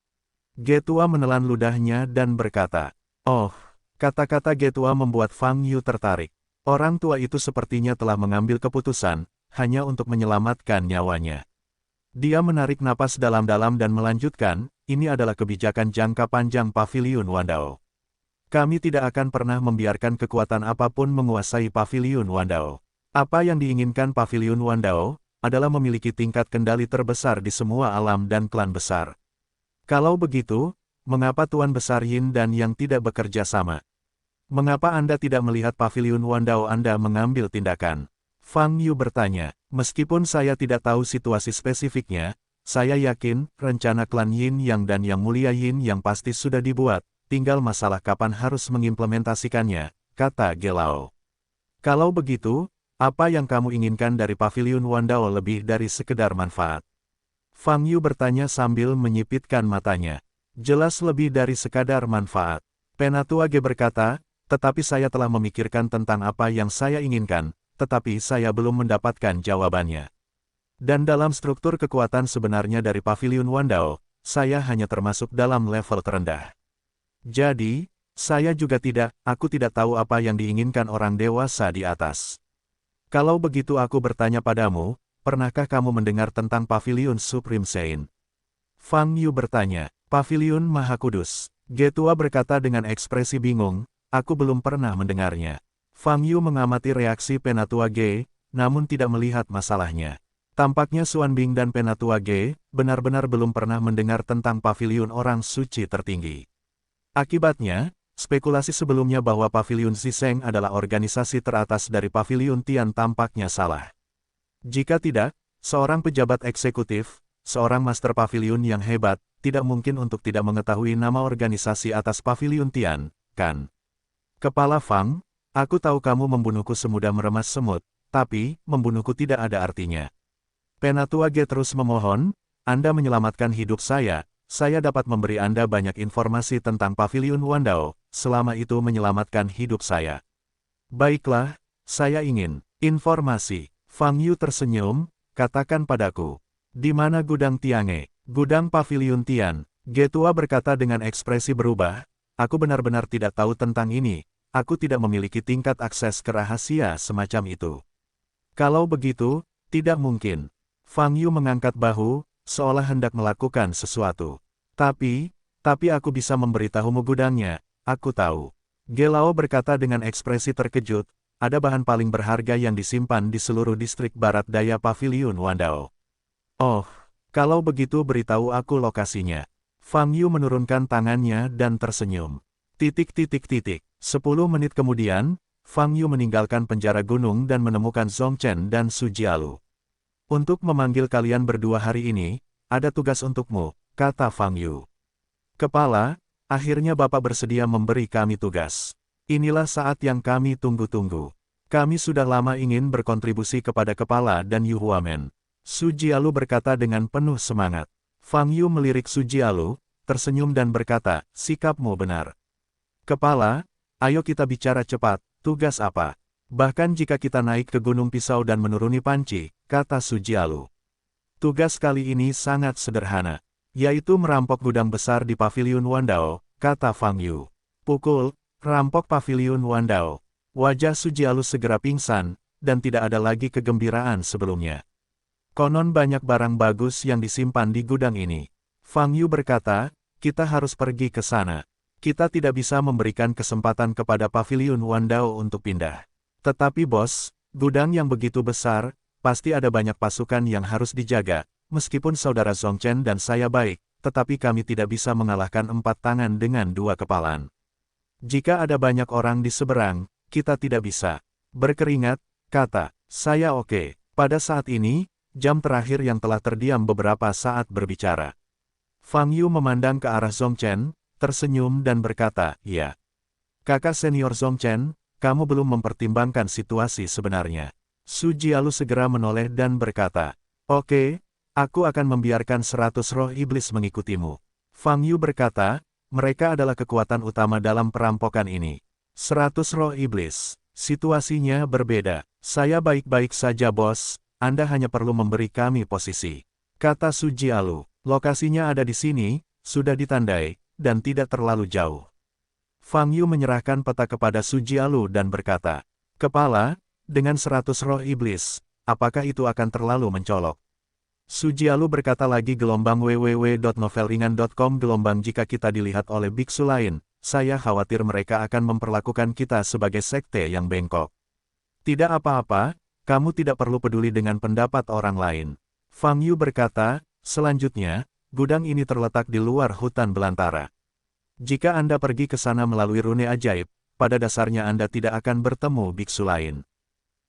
Getua menelan ludahnya dan berkata, oh, kata-kata Getua membuat Fang Yu tertarik. Orang tua itu sepertinya telah mengambil keputusan, hanya untuk menyelamatkan nyawanya. Dia menarik napas dalam-dalam dan melanjutkan, ini adalah kebijakan jangka panjang Pavilion Wandao. Kami tidak akan pernah membiarkan kekuatan apapun menguasai Pavilion Wandao. Apa yang diinginkan Pavilion Wandao, adalah memiliki tingkat kendali terbesar di semua alam dan klan besar. Kalau begitu, mengapa Tuan Besar Yin dan Yang tidak bekerja sama? Mengapa Anda tidak melihat Pavilion Wandao Anda mengambil tindakan? Fang Yu bertanya, meskipun saya tidak tahu situasi spesifiknya, saya yakin rencana klan Yin Yang dan Yang Mulia Yin Yang pasti sudah dibuat, tinggal masalah kapan harus mengimplementasikannya, kata Gelao. Kalau begitu, apa yang kamu inginkan dari Paviliun Wandao lebih dari sekedar manfaat? Fang Yu bertanya sambil menyipitkan matanya. Jelas lebih dari sekadar manfaat. Penatua Ge berkata, tetapi saya telah memikirkan tentang apa yang saya inginkan, tetapi saya belum mendapatkan jawabannya. Dan dalam struktur kekuatan sebenarnya dari Paviliun Wandao, saya hanya termasuk dalam level terendah. Jadi, aku tidak tahu apa yang diinginkan orang dewasa di atas. Kalau begitu aku bertanya padamu, pernahkah kamu mendengar tentang Paviliun Supreme Saint? Fang Yu bertanya, Paviliun Maha Kudus. Getua berkata dengan ekspresi bingung, aku belum pernah mendengarnya. Fang Yu mengamati reaksi Penatua Ge, namun tidak melihat masalahnya. Tampaknya Xuan Bing dan Penatua Ge benar-benar belum pernah mendengar tentang Paviliun Orang Suci Tertinggi. Akibatnya, spekulasi sebelumnya bahwa Paviliun Ziseng adalah organisasi teratas dari Paviliun Tian tampaknya salah. Jika tidak, seorang pejabat eksekutif, seorang master Paviliun yang hebat, tidak mungkin untuk tidak mengetahui nama organisasi atas Paviliun Tian, kan? Kepala Fang, aku tahu kamu membunuhku semudah meremas semut, tapi, membunuhku tidak ada artinya. Penatua Ge terus memohon, Anda menyelamatkan hidup saya dapat memberi Anda banyak informasi tentang Paviliun Wandao, selama itu menyelamatkan hidup saya. Baiklah, saya ingin informasi. Fang Yu tersenyum, katakan padaku. Di mana gudang Tiange? Gudang Paviliun Tian. Getua berkata dengan ekspresi berubah, aku benar-benar tidak tahu tentang ini, aku tidak memiliki tingkat akses ke rahasia semacam itu. Kalau begitu, tidak mungkin. Fang Yu mengangkat bahu, seolah hendak melakukan sesuatu. Tapi aku bisa memberitahumu gudangnya, aku tahu. Gelao berkata dengan ekspresi terkejut, ada bahan paling berharga yang disimpan di seluruh distrik barat daya Paviliun Wandao. Oh, kalau begitu beritahu aku lokasinya. Fang Yu menurunkan tangannya dan tersenyum. 10 menit kemudian, Fang Yu meninggalkan penjara gunung dan menemukan Zhong Chen dan Su Jialu. Untuk memanggil kalian berdua hari ini, ada tugas untukmu, kata Fang Yu. Kepala, akhirnya Bapak bersedia memberi kami tugas. Inilah saat yang kami tunggu-tunggu. Kami sudah lama ingin berkontribusi kepada Kepala dan Yu Huamen. Su Jialu berkata dengan penuh semangat. Fang Yu melirik Su Jialu, tersenyum dan berkata, sikapmu benar. Kepala, ayo kita bicara cepat, tugas apa? Bahkan jika kita naik ke Gunung Pisau dan menuruni panci, kata Su Jialu. Tugas kali ini sangat sederhana, yaitu merampok gudang besar di Paviliun Wandao, kata Fang Yu. Pukul, rampok Paviliun Wandao. Wajah Su Jialu segera pingsan, dan tidak ada lagi kegembiraan sebelumnya. Konon banyak barang bagus yang disimpan di gudang ini. Fang Yu berkata, kita harus pergi ke sana. Kita tidak bisa memberikan kesempatan kepada Paviliun Wandao untuk pindah. Tetapi bos, gudang yang begitu besar, pasti ada banyak pasukan yang harus dijaga, meskipun saudara Zhong Chen dan saya baik, tetapi kami tidak bisa mengalahkan 4 tangan dengan 2 kepalan. Jika ada banyak orang di seberang, kita tidak bisa. Berkeringat, kata, saya oke. Pada saat ini, jam terakhir yang telah terdiam beberapa saat berbicara. Fang Yu memandang ke arah Zhong Chen, tersenyum dan berkata, ya. Kakak senior Zhong Chen, kamu belum mempertimbangkan situasi sebenarnya. Su Jialu segera menoleh dan berkata, oke, aku akan membiarkan 100 roh iblis mengikutimu. Fang Yu berkata, mereka adalah kekuatan utama dalam perampokan ini. 100 roh iblis, situasinya berbeda. Saya baik-baik saja bos, Anda hanya perlu memberi kami posisi. Kata Su Jialu, lokasinya ada di sini, sudah ditandai, dan tidak terlalu jauh. Fang Yu menyerahkan peta kepada Su Jialu dan berkata, Kepala, dengan 100 roh iblis, apakah itu akan terlalu mencolok? Su Jialu berkata lagi gelombang www.novelringan.com gelombang jika kita dilihat oleh biksu lain, saya khawatir mereka akan memperlakukan kita sebagai sekte yang bengkok. Tidak apa-apa, kamu tidak perlu peduli dengan pendapat orang lain. Fang Yu berkata, selanjutnya, gudang ini terletak di luar hutan belantara. Jika Anda pergi ke sana melalui rune ajaib, pada dasarnya Anda tidak akan bertemu biksu lain.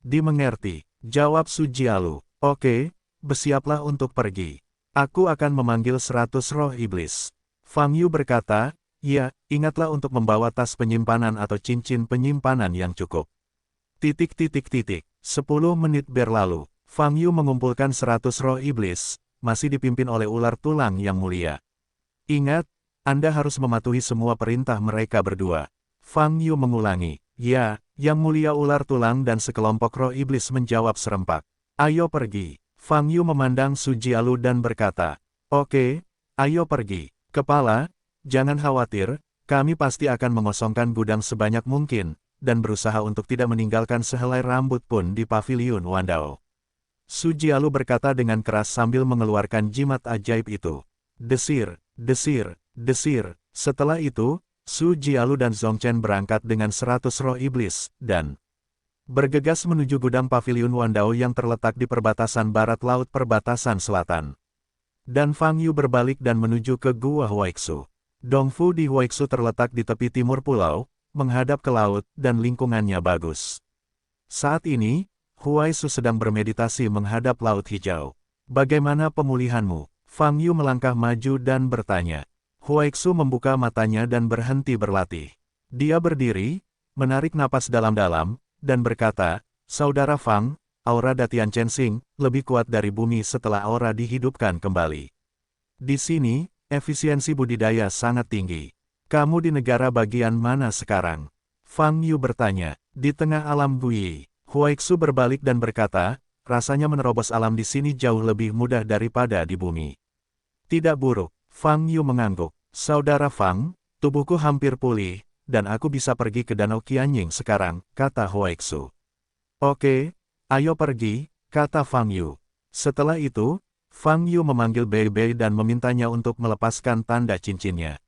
Dimengerti, jawab Su Jialu. Oke, bersiaplah untuk pergi. Aku akan memanggil 100 roh iblis. Fang Yu berkata, ya, ingatlah untuk membawa tas penyimpanan atau cincin penyimpanan yang cukup. Titik. 10 menit berlalu. Fang Yu mengumpulkan 100 roh iblis, masih dipimpin oleh ular tulang yang mulia. Ingat, Anda harus mematuhi semua perintah mereka berdua. Fang Yu mengulangi. Ya, yang mulia ular tulang dan sekelompok roh iblis menjawab serempak. Ayo pergi. Fang Yu memandang Su Jialu dan berkata, Oke, ayo pergi. Kepala, jangan khawatir, kami pasti akan mengosongkan gudang sebanyak mungkin, dan berusaha untuk tidak meninggalkan sehelai rambut pun di paviliun Wandao. Su Jialu berkata dengan keras sambil mengeluarkan jimat ajaib itu. Desir. Setelah itu, Su Jialu dan Zhong Chen berangkat dengan 100 roh iblis, dan bergegas menuju gudang paviliun Wandao yang terletak di perbatasan barat laut perbatasan selatan. Dan Fang Yu berbalik dan menuju ke Gua Huaixu. Dongfu di Huaixu terletak di tepi timur pulau, menghadap ke laut, dan lingkungannya bagus. Saat ini, Huaixu sedang bermeditasi menghadap Laut Hijau. Bagaimana pemulihanmu? Fang Yu melangkah maju dan bertanya. Huaixu membuka matanya dan berhenti berlatih. Dia berdiri, menarik napas dalam-dalam, dan berkata, Saudara Fang, aura Datian Chensing lebih kuat dari bumi setelah aura dihidupkan kembali. Di sini, efisiensi budidaya sangat tinggi. Kamu di negara bagian mana sekarang? Fang Yu bertanya. Di tengah alam Gui. Huaixu berbalik dan berkata, rasanya menerobos alam di sini jauh lebih mudah daripada di bumi. Tidak buruk. Fang Yu mengangguk. Saudara Fang, tubuhku hampir pulih, dan aku bisa pergi ke Danau Qianying sekarang, kata Huaixu. Oke, ayo pergi, kata Fang Yu. Setelah itu, Fang Yu memanggil Bei Bei dan memintanya untuk melepaskan tanda cincinnya.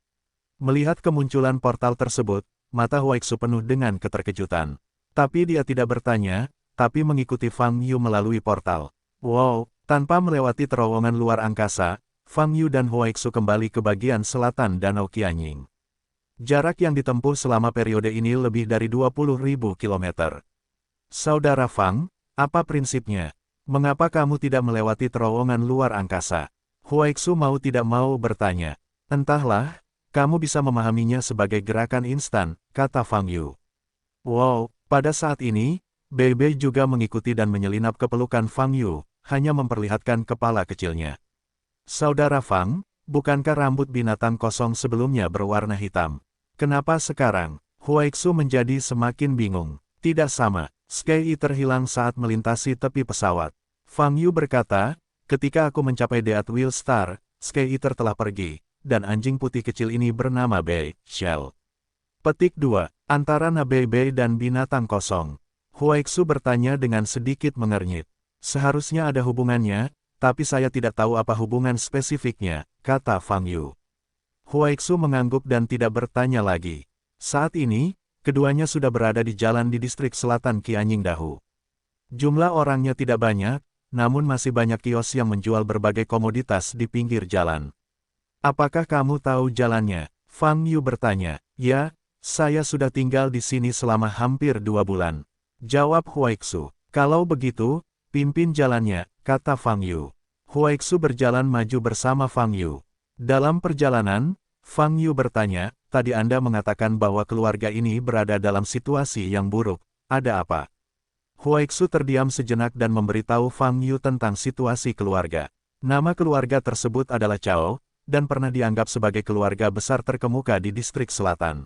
Melihat kemunculan portal tersebut, mata Huaixu penuh dengan keterkejutan. Tapi dia tidak bertanya, tapi mengikuti Fang Yu melalui portal. Wow, tanpa melewati terowongan luar angkasa, Fang Yu dan Huaixu kembali ke bagian selatan Danau Qianying. Jarak yang ditempuh selama periode ini lebih dari 20.000 kilometer. Saudara Fang, apa prinsipnya? Mengapa kamu tidak melewati terowongan luar angkasa? Huaixu mau tidak mau bertanya. Entahlah, kamu bisa memahaminya sebagai gerakan instan, kata Fang Yu. Wow, pada saat ini, Bei Bei juga mengikuti dan menyelinap ke pelukan Fang Yu, hanya memperlihatkan kepala kecilnya. Saudara Fang, bukankah rambut binatang kosong sebelumnya berwarna hitam? Kenapa sekarang? Huaixu menjadi semakin bingung. Tidak sama, Sky Eater hilang saat melintasi tepi pesawat. Fang Yu berkata, ketika aku mencapai Death Wheel Star, Sky Eater telah pergi, dan anjing putih kecil ini bernama Bei Shell. Petik 2. Antara Bei Bei dan binatang kosong. Huaixu bertanya dengan sedikit mengernyit. Seharusnya ada hubungannya, tapi saya tidak tahu apa hubungan spesifiknya, kata Fang Yu. Huaixu mengangguk dan tidak bertanya lagi. Saat ini, keduanya sudah berada di jalan di distrik selatan Qianying Dahu. Jumlah orangnya tidak banyak, namun masih banyak kios yang menjual berbagai komoditas di pinggir jalan. Apakah kamu tahu jalannya? Fang Yu bertanya. Ya, saya sudah tinggal di sini selama hampir 2 bulan. Jawab Huaixu. Kalau begitu, pimpin jalannya, kata Fang Yu. Huaixu berjalan maju bersama Fang Yu. Dalam perjalanan, Fang Yu bertanya, tadi Anda mengatakan bahwa keluarga ini berada dalam situasi yang buruk. Ada apa? Huaixu terdiam sejenak dan memberitahu Fang Yu tentang situasi keluarga. Nama keluarga tersebut adalah Chao, dan pernah dianggap sebagai keluarga besar terkemuka di distrik selatan.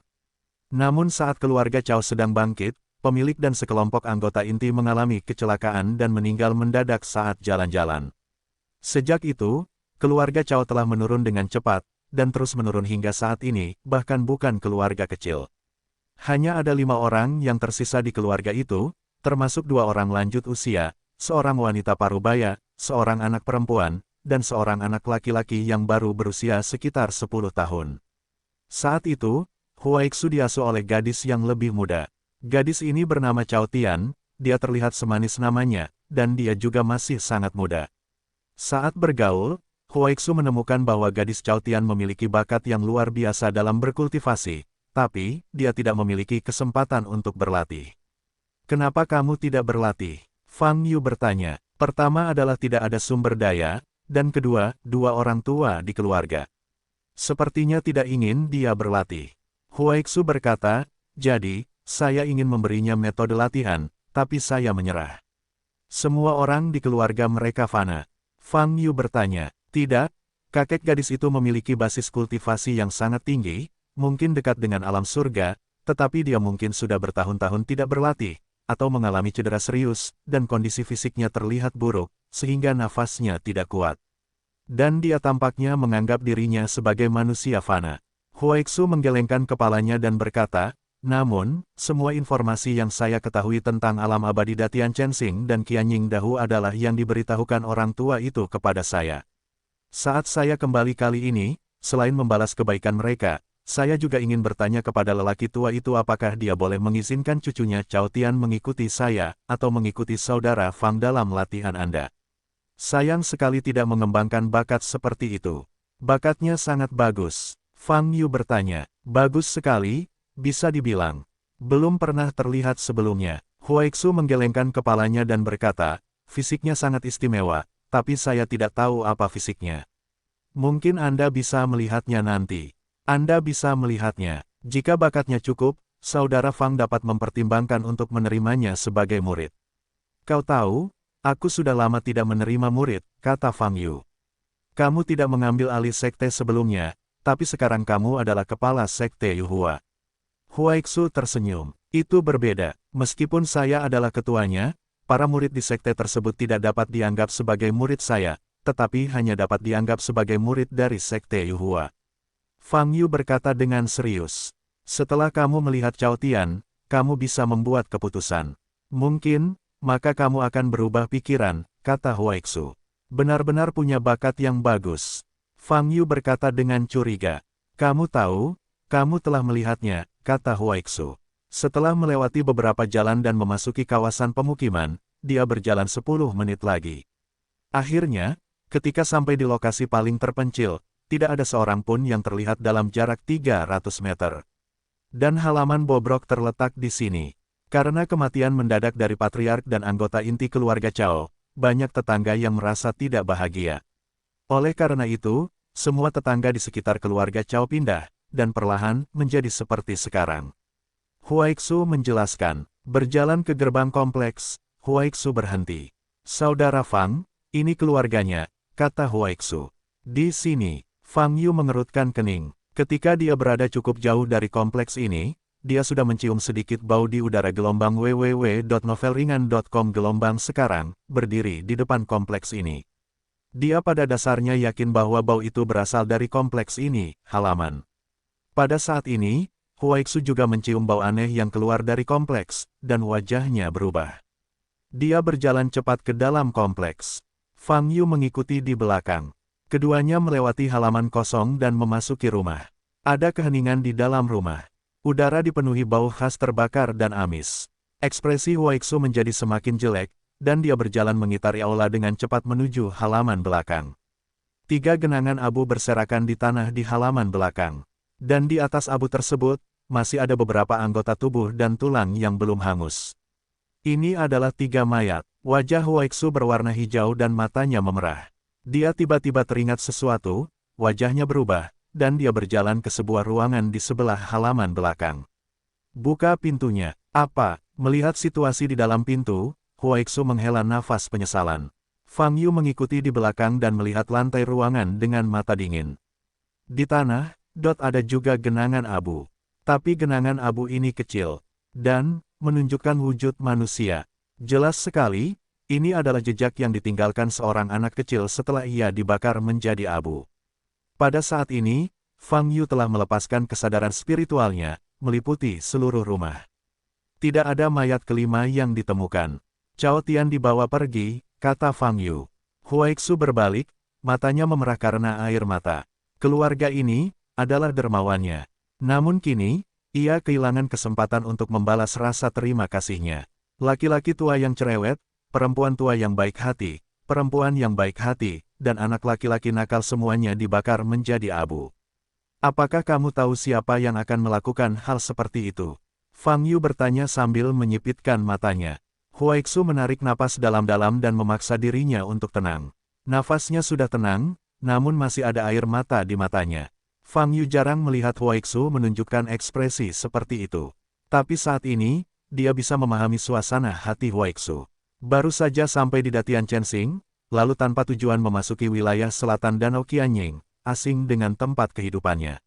Namun saat keluarga Chao sedang bangkit, pemilik dan sekelompok anggota inti mengalami kecelakaan dan meninggal mendadak saat jalan-jalan. Sejak itu, keluarga Chao telah menurun dengan cepat, dan terus menurun hingga saat ini, bahkan bukan keluarga kecil. Hanya ada 5 orang yang tersisa di keluarga itu, termasuk 2 orang lanjut usia, seorang wanita parubaya, seorang anak perempuan, dan seorang anak laki-laki yang baru berusia sekitar 10 tahun. Saat itu, Huaixu diasuh oleh gadis yang lebih muda. Gadis ini bernama Chao Tian, dia terlihat semanis namanya, dan dia juga masih sangat muda. Saat bergaul, Huaixu menemukan bahwa gadis Chao Tian memiliki bakat yang luar biasa dalam berkultivasi, tapi dia tidak memiliki kesempatan untuk berlatih. Kenapa kamu tidak berlatih? Fang Yu bertanya. Pertama adalah tidak ada sumber daya, dan kedua, 2 orang tua di keluarga. Sepertinya tidak ingin dia berlatih. Huaixu berkata, jadi, saya ingin memberinya metode latihan, tapi saya menyerah. Semua orang di keluarga mereka fana. Fang Yu bertanya, tidak, kakek gadis itu memiliki basis kultivasi yang sangat tinggi, mungkin dekat dengan alam surga, tetapi dia mungkin sudah bertahun-tahun tidak berlatih, atau mengalami cedera serius, dan kondisi fisiknya terlihat buruk, sehingga nafasnya tidak kuat. Dan dia tampaknya menganggap dirinya sebagai manusia fana. Huaixu menggelengkan kepalanya dan berkata, namun, semua informasi yang saya ketahui tentang alam abadi Datian Chensing dan Qianying Dahu adalah yang diberitahukan orang tua itu kepada saya. Saat saya kembali kali ini, selain membalas kebaikan mereka, saya juga ingin bertanya kepada lelaki tua itu apakah dia boleh mengizinkan cucunya Cao Tian mengikuti saya, atau mengikuti saudara Fang dalam latihan Anda. Sayang sekali tidak mengembangkan bakat seperti itu. Bakatnya sangat bagus. Fang Yu bertanya, bagus sekali, bisa dibilang. Belum pernah terlihat sebelumnya. Huaixu menggelengkan kepalanya dan berkata, fisiknya sangat istimewa, tapi saya tidak tahu apa fisiknya. Mungkin Anda bisa melihatnya nanti. Anda bisa melihatnya. Jika bakatnya cukup, saudara Fang dapat mempertimbangkan untuk menerimanya sebagai murid. Kau tahu, aku sudah lama tidak menerima murid, kata Fang Yu. Kamu tidak mengambil alih sekte sebelumnya, tapi sekarang kamu adalah kepala sekte Yuhua. Huaixu tersenyum. Itu berbeda. Meskipun saya adalah ketuanya, para murid di sekte tersebut tidak dapat dianggap sebagai murid saya, tetapi hanya dapat dianggap sebagai murid dari sekte Yuhua. Fang Yu berkata dengan serius. Setelah kamu melihat Cao Tian, kamu bisa membuat keputusan. Mungkin, maka kamu akan berubah pikiran, kata Huaixu. Benar-benar punya bakat yang bagus. Fang Yu berkata dengan curiga. Kamu tahu, kamu telah melihatnya, kata Huaixu. Setelah melewati beberapa jalan dan memasuki kawasan pemukiman, dia berjalan 10 menit lagi. Akhirnya, ketika sampai di lokasi paling terpencil, tidak ada seorang pun yang terlihat dalam jarak 300 meter. Dan halaman bobrok terletak di sini. Karena kematian mendadak dari patriark dan anggota inti keluarga Cao, banyak tetangga yang merasa tidak bahagia. Oleh karena itu, semua tetangga di sekitar keluarga Cao pindah, dan perlahan menjadi seperti sekarang. Huaixu menjelaskan, berjalan ke gerbang kompleks, Huaixu berhenti. Saudara Fang, ini keluarganya, kata Huaixu. Di sini, Fang Yu mengerutkan kening. Ketika dia berada cukup jauh dari kompleks ini, dia sudah mencium sedikit bau di udara. Gelombang www.novelringan.com gelombang sekarang, berdiri di depan kompleks ini. Dia pada dasarnya yakin bahwa bau itu berasal dari kompleks ini, halaman. Pada saat ini, Huaixu juga mencium bau aneh yang keluar dari kompleks, dan wajahnya berubah. Dia berjalan cepat ke dalam kompleks. Fang Yu mengikuti di belakang. Keduanya melewati halaman kosong dan memasuki rumah. Ada keheningan di dalam rumah. Udara dipenuhi bau khas terbakar dan amis. Ekspresi Huaixu menjadi semakin jelek, dan dia berjalan mengitari aula dengan cepat menuju halaman belakang. 3 genangan abu berserakan di tanah di halaman belakang. Dan di atas abu tersebut, masih ada beberapa anggota tubuh dan tulang yang belum hangus. Ini adalah 3 mayat. Wajah Huaixu berwarna hijau dan matanya memerah. Dia tiba-tiba teringat sesuatu, wajahnya berubah, dan dia berjalan ke sebuah ruangan di sebelah halaman belakang. Buka pintunya. Apa? Melihat situasi di dalam pintu, Huaixu menghela nafas penyesalan. Fang Yu mengikuti di belakang dan melihat lantai ruangan dengan mata dingin. Di tanah, ada juga genangan abu. Tapi genangan abu ini kecil, dan menunjukkan wujud manusia. Jelas sekali, ini adalah jejak yang ditinggalkan seorang anak kecil setelah ia dibakar menjadi abu. Pada saat ini, Fang Yu telah melepaskan kesadaran spiritualnya, meliputi seluruh rumah. Tidak ada mayat kelima yang ditemukan. Cao Tian dibawa pergi, kata Fang Yu. Huaixu berbalik, matanya memerah karena air mata. Keluarga ini adalah dermawannya. Namun kini, ia kehilangan kesempatan untuk membalas rasa terima kasihnya. Laki-laki tua yang cerewet, perempuan tua yang baik hati, perempuan yang baik hati, dan anak laki-laki nakal semuanya dibakar menjadi abu. Apakah kamu tahu siapa yang akan melakukan hal seperti itu? Fang Yu bertanya sambil menyipitkan matanya. Huaixu menarik napas dalam-dalam dan memaksa dirinya untuk tenang. Nafasnya sudah tenang, namun masih ada air mata di matanya. Fang Yu jarang melihat Huaixu menunjukkan ekspresi seperti itu. Tapi saat ini, dia bisa memahami suasana hati Huaixu. Baru saja sampai di Datian Chensing, lalu tanpa tujuan memasuki wilayah selatan Danau Qianying, asing dengan tempat kehidupannya.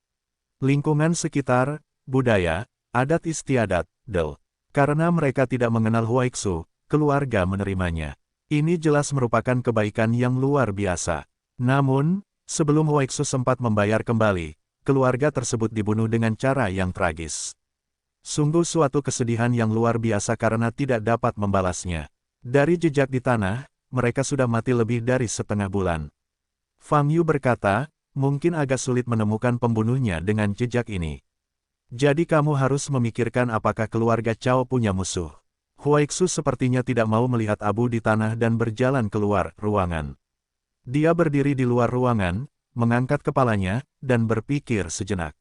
Lingkungan sekitar, budaya, adat istiadat, del. Karena mereka tidak mengenal Huaixu, keluarga menerimanya. Ini jelas merupakan kebaikan yang luar biasa. Namun, sebelum Huaixu sempat membayar kembali, keluarga tersebut dibunuh dengan cara yang tragis. Sungguh suatu kesedihan yang luar biasa karena tidak dapat membalasnya. Dari jejak di tanah, mereka sudah mati lebih dari setengah bulan. Fang Yu berkata, mungkin agak sulit menemukan pembunuhnya dengan jejak ini. Jadi kamu harus memikirkan apakah keluarga Cao punya musuh. Huaixu sepertinya tidak mau melihat abu di tanah dan berjalan keluar ruangan. Dia berdiri di luar ruangan, mengangkat kepalanya, dan berpikir sejenak.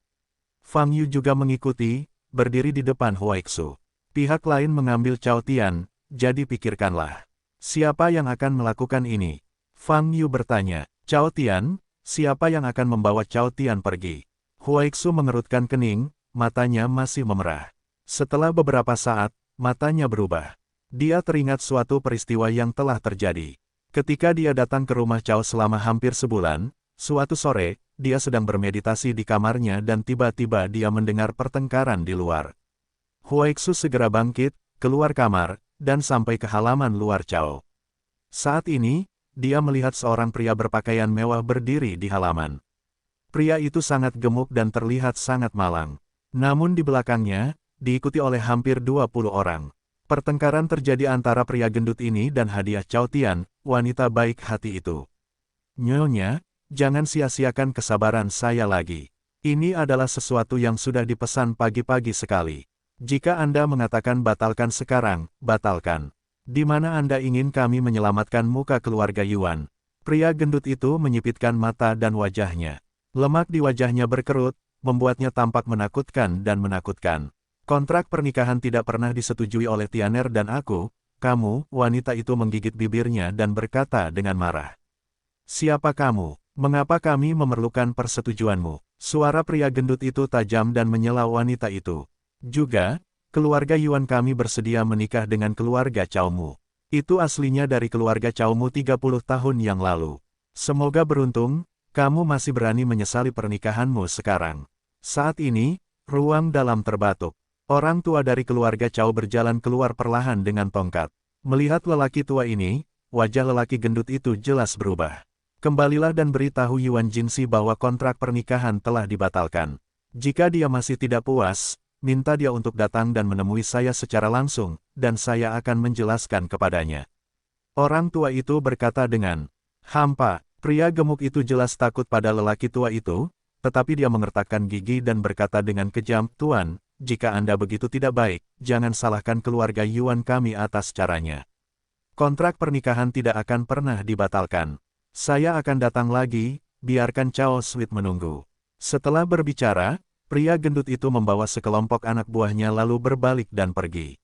Fang Yu juga mengikuti, berdiri di depan Huaixu. Pihak lain mengambil Cao Tian, jadi pikirkanlah. Siapa yang akan melakukan ini? Fang Yu bertanya. Cao Tian, siapa yang akan membawa Cao Tian pergi? Huaixu mengerutkan kening, matanya masih memerah. Setelah beberapa saat, matanya berubah. Dia teringat suatu peristiwa yang telah terjadi. Ketika dia datang ke rumah Cao selama hampir sebulan, suatu sore, dia sedang bermeditasi di kamarnya dan tiba-tiba dia mendengar pertengkaran di luar. Huaixu segera bangkit, keluar kamar, dan sampai ke halaman luar Cao. Saat ini, dia melihat seorang pria berpakaian mewah berdiri di halaman. Pria itu sangat gemuk dan terlihat sangat malang. Namun di belakangnya, diikuti oleh hampir 20 orang. Pertengkaran terjadi antara pria gendut ini dan hadiah Cao Tian, wanita baik hati itu. Nyonya, jangan sia-siakan kesabaran saya lagi. Ini adalah sesuatu yang sudah dipesan pagi-pagi sekali. Jika Anda mengatakan batalkan sekarang, batalkan. Di mana Anda ingin kami menyelamatkan muka keluarga Yuan? Pria gendut itu menyipitkan mata dan wajahnya. Lemak di wajahnya berkerut, membuatnya tampak menakutkan dan menakutkan. Kontrak pernikahan tidak pernah disetujui oleh Tianer dan aku, kamu, wanita itu menggigit bibirnya dan berkata dengan marah. Siapa kamu? Mengapa kami memerlukan persetujuanmu? Suara pria gendut itu tajam dan menyela wanita itu. Juga, keluarga Yuan kami bersedia menikah dengan keluarga Caomu. Itu aslinya dari keluarga Caomu 30 tahun yang lalu. Semoga beruntung, kamu masih berani menyesali pernikahanmu sekarang. Saat ini, ruang dalam terbatuk. Orang tua dari keluarga Cao berjalan keluar perlahan dengan tongkat. Melihat lelaki tua ini, wajah lelaki gendut itu jelas berubah. Kembalilah dan beritahu Yuan Jingxi bahwa kontrak pernikahan telah dibatalkan. Jika dia masih tidak puas, minta dia untuk datang dan menemui saya secara langsung, dan saya akan menjelaskan kepadanya. Orang tua itu berkata dengan hampa. Pria gemuk itu jelas takut pada lelaki tua itu, tetapi dia mengertakkan gigi dan berkata dengan kejam, Tuan, jika Anda begitu tidak baik, jangan salahkan keluarga Yuan kami atas caranya. Kontrak pernikahan tidak akan pernah dibatalkan. Saya akan datang lagi, biarkan Cao Sweet menunggu. Setelah berbicara, pria gendut itu membawa sekelompok anak buahnya lalu berbalik dan pergi.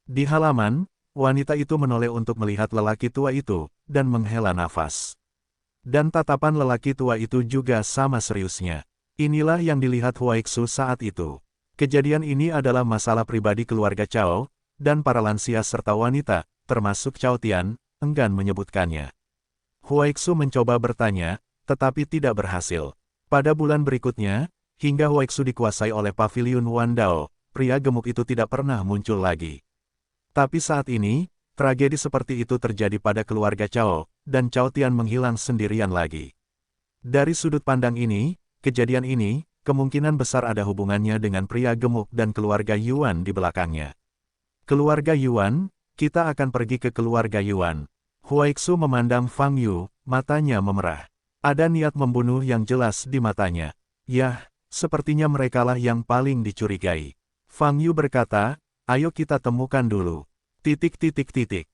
Di halaman, wanita itu menoleh untuk melihat lelaki tua itu, dan menghela nafas. Dan tatapan lelaki tua itu juga sama seriusnya. Inilah yang dilihat Huaixu saat itu. Kejadian ini adalah masalah pribadi keluarga Cao, dan para lansia serta wanita, termasuk Cao Tian, enggan menyebutkannya. Huaixu mencoba bertanya, tetapi tidak berhasil. Pada bulan berikutnya, hingga Huaixu dikuasai oleh Paviliun Wandao, pria gemuk itu tidak pernah muncul lagi. Tapi saat ini, tragedi seperti itu terjadi pada keluarga Cao, dan Cao Tian menghilang sendirian lagi. Dari sudut pandang ini, kejadian ini, kemungkinan besar ada hubungannya dengan pria gemuk dan keluarga Yuan di belakangnya. Keluarga Yuan, kita akan pergi ke keluarga Yuan. Huaixu memandang Fang Yu, matanya memerah. Ada niat membunuh yang jelas di matanya. Yah, sepertinya merekalah yang paling dicurigai. Fang Yu berkata, ayo kita temukan dulu.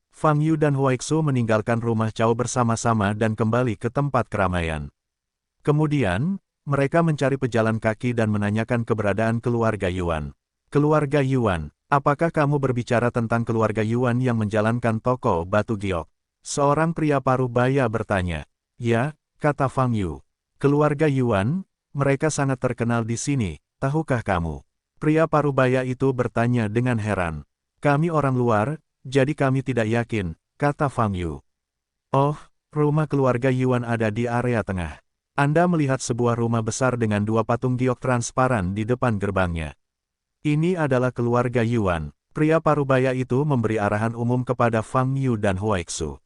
Fang Yu dan Huaixu meninggalkan rumah Cao bersama-sama dan kembali ke tempat keramaian. Kemudian, mereka mencari pejalan kaki dan menanyakan keberadaan keluarga Yuan. Keluarga Yuan, apakah kamu berbicara tentang keluarga Yuan yang menjalankan toko batu giok? Seorang pria paruh baya bertanya. Ya, kata Fang Yu. Keluarga Yuan, mereka sangat terkenal di sini, tahukah kamu? Pria paruh baya itu bertanya dengan heran. Kami orang luar, jadi kami tidak yakin, kata Fang Yu. Oh, rumah keluarga Yuan ada di area tengah. Anda melihat sebuah rumah besar dengan dua patung giok transparan di depan gerbangnya. Ini adalah keluarga Yuan. Pria parubaya itu memberi arahan umum kepada Fang Yu dan Huaixu.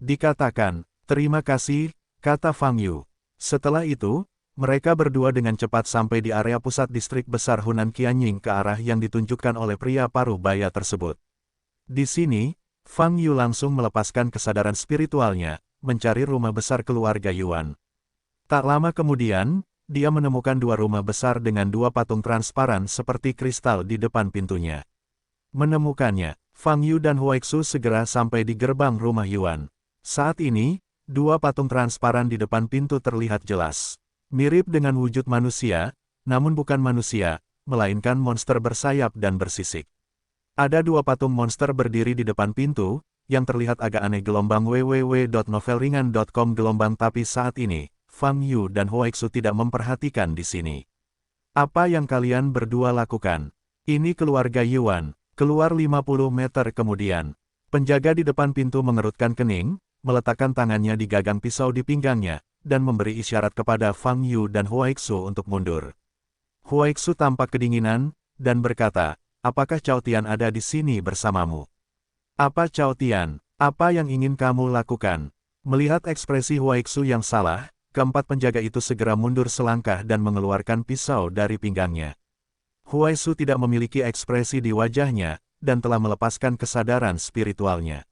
Dikatakan, terima kasih, kata Fang Yu. Setelah itu, mereka berdua dengan cepat sampai di area pusat distrik besar Hunan Qianying ke arah yang ditunjukkan oleh pria parubaya tersebut. Di sini, Fang Yu langsung melepaskan kesadaran spiritualnya, mencari rumah besar keluarga Yuan. Tak lama kemudian, dia menemukan dua rumah besar dengan dua patung transparan seperti kristal di depan pintunya. Menemukannya, Fang Yu dan Huaixu segera sampai di gerbang rumah Yuan. Saat ini, dua patung transparan di depan pintu terlihat jelas. Mirip dengan wujud manusia, namun bukan manusia, melainkan monster bersayap dan bersisik. Ada dua patung monster berdiri di depan pintu, yang terlihat agak aneh. www.novelringan.com Tapi saat ini, Fang Yu dan Huaixu tidak memperhatikan di sini. Apa yang kalian berdua lakukan? Ini keluarga Yuan. Keluar 50 meter kemudian. Penjaga di depan pintu mengerutkan kening, meletakkan tangannya di gagang pisau di pinggangnya, dan memberi isyarat kepada Fang Yu dan Huaixu untuk mundur. Huaixu tampak kedinginan, dan berkata, apakah Cao Tian ada di sini bersamamu? Apa Cao Tian? Apa yang ingin kamu lakukan? Melihat ekspresi Huaixu yang salah, keempat penjaga itu segera mundur selangkah dan mengeluarkan pisau dari pinggangnya. Huaixu tidak memiliki ekspresi di wajahnya, dan telah melepaskan kesadaran spiritualnya.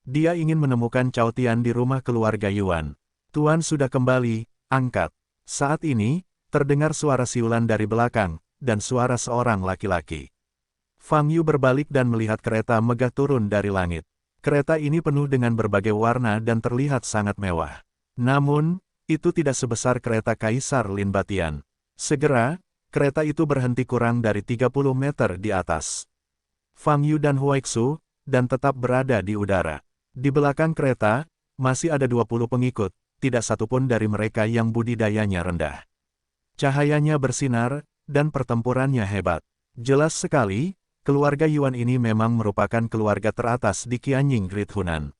Dia ingin menemukan Cao Tian di rumah keluarga Yuan. Tuan sudah kembali, angkat. Saat ini, terdengar suara siulan dari belakang, dan suara seorang laki-laki. Fang Yu berbalik dan melihat kereta megah turun dari langit. Kereta ini penuh dengan berbagai warna dan terlihat sangat mewah. Namun, itu tidak sebesar kereta Kaisar Lin Batian. Segera, kereta itu berhenti kurang dari 30 meter di atas. Fang Yu dan Huaixu, dan tetap berada di udara. Di belakang kereta, masih ada 20 pengikut. Tidak satupun dari mereka yang budidayanya rendah. Cahayanya bersinar, dan pertempurannya hebat. Jelas sekali, keluarga Yuan ini memang merupakan keluarga teratas di Qianying Great Hunan.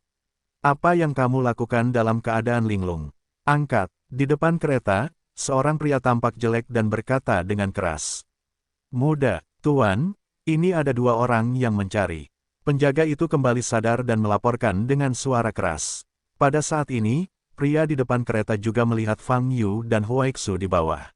Apa yang kamu lakukan dalam keadaan linglung? Angkat. Di depan kereta, seorang pria tampak jelek dan berkata dengan keras. Muda, Tuan, ini ada dua orang yang mencari. Penjaga itu kembali sadar dan melaporkan dengan suara keras. Pada saat ini, pria di depan kereta juga melihat Fang Yu dan Huaixu di bawah.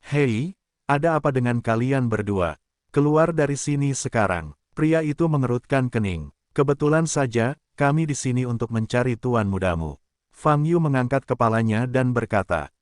Hei, ada apa dengan kalian berdua? Keluar dari sini sekarang. Pria itu mengerutkan kening. Kebetulan saja, kami di sini untuk mencari tuan mudamu. Fang Yu mengangkat kepalanya dan berkata,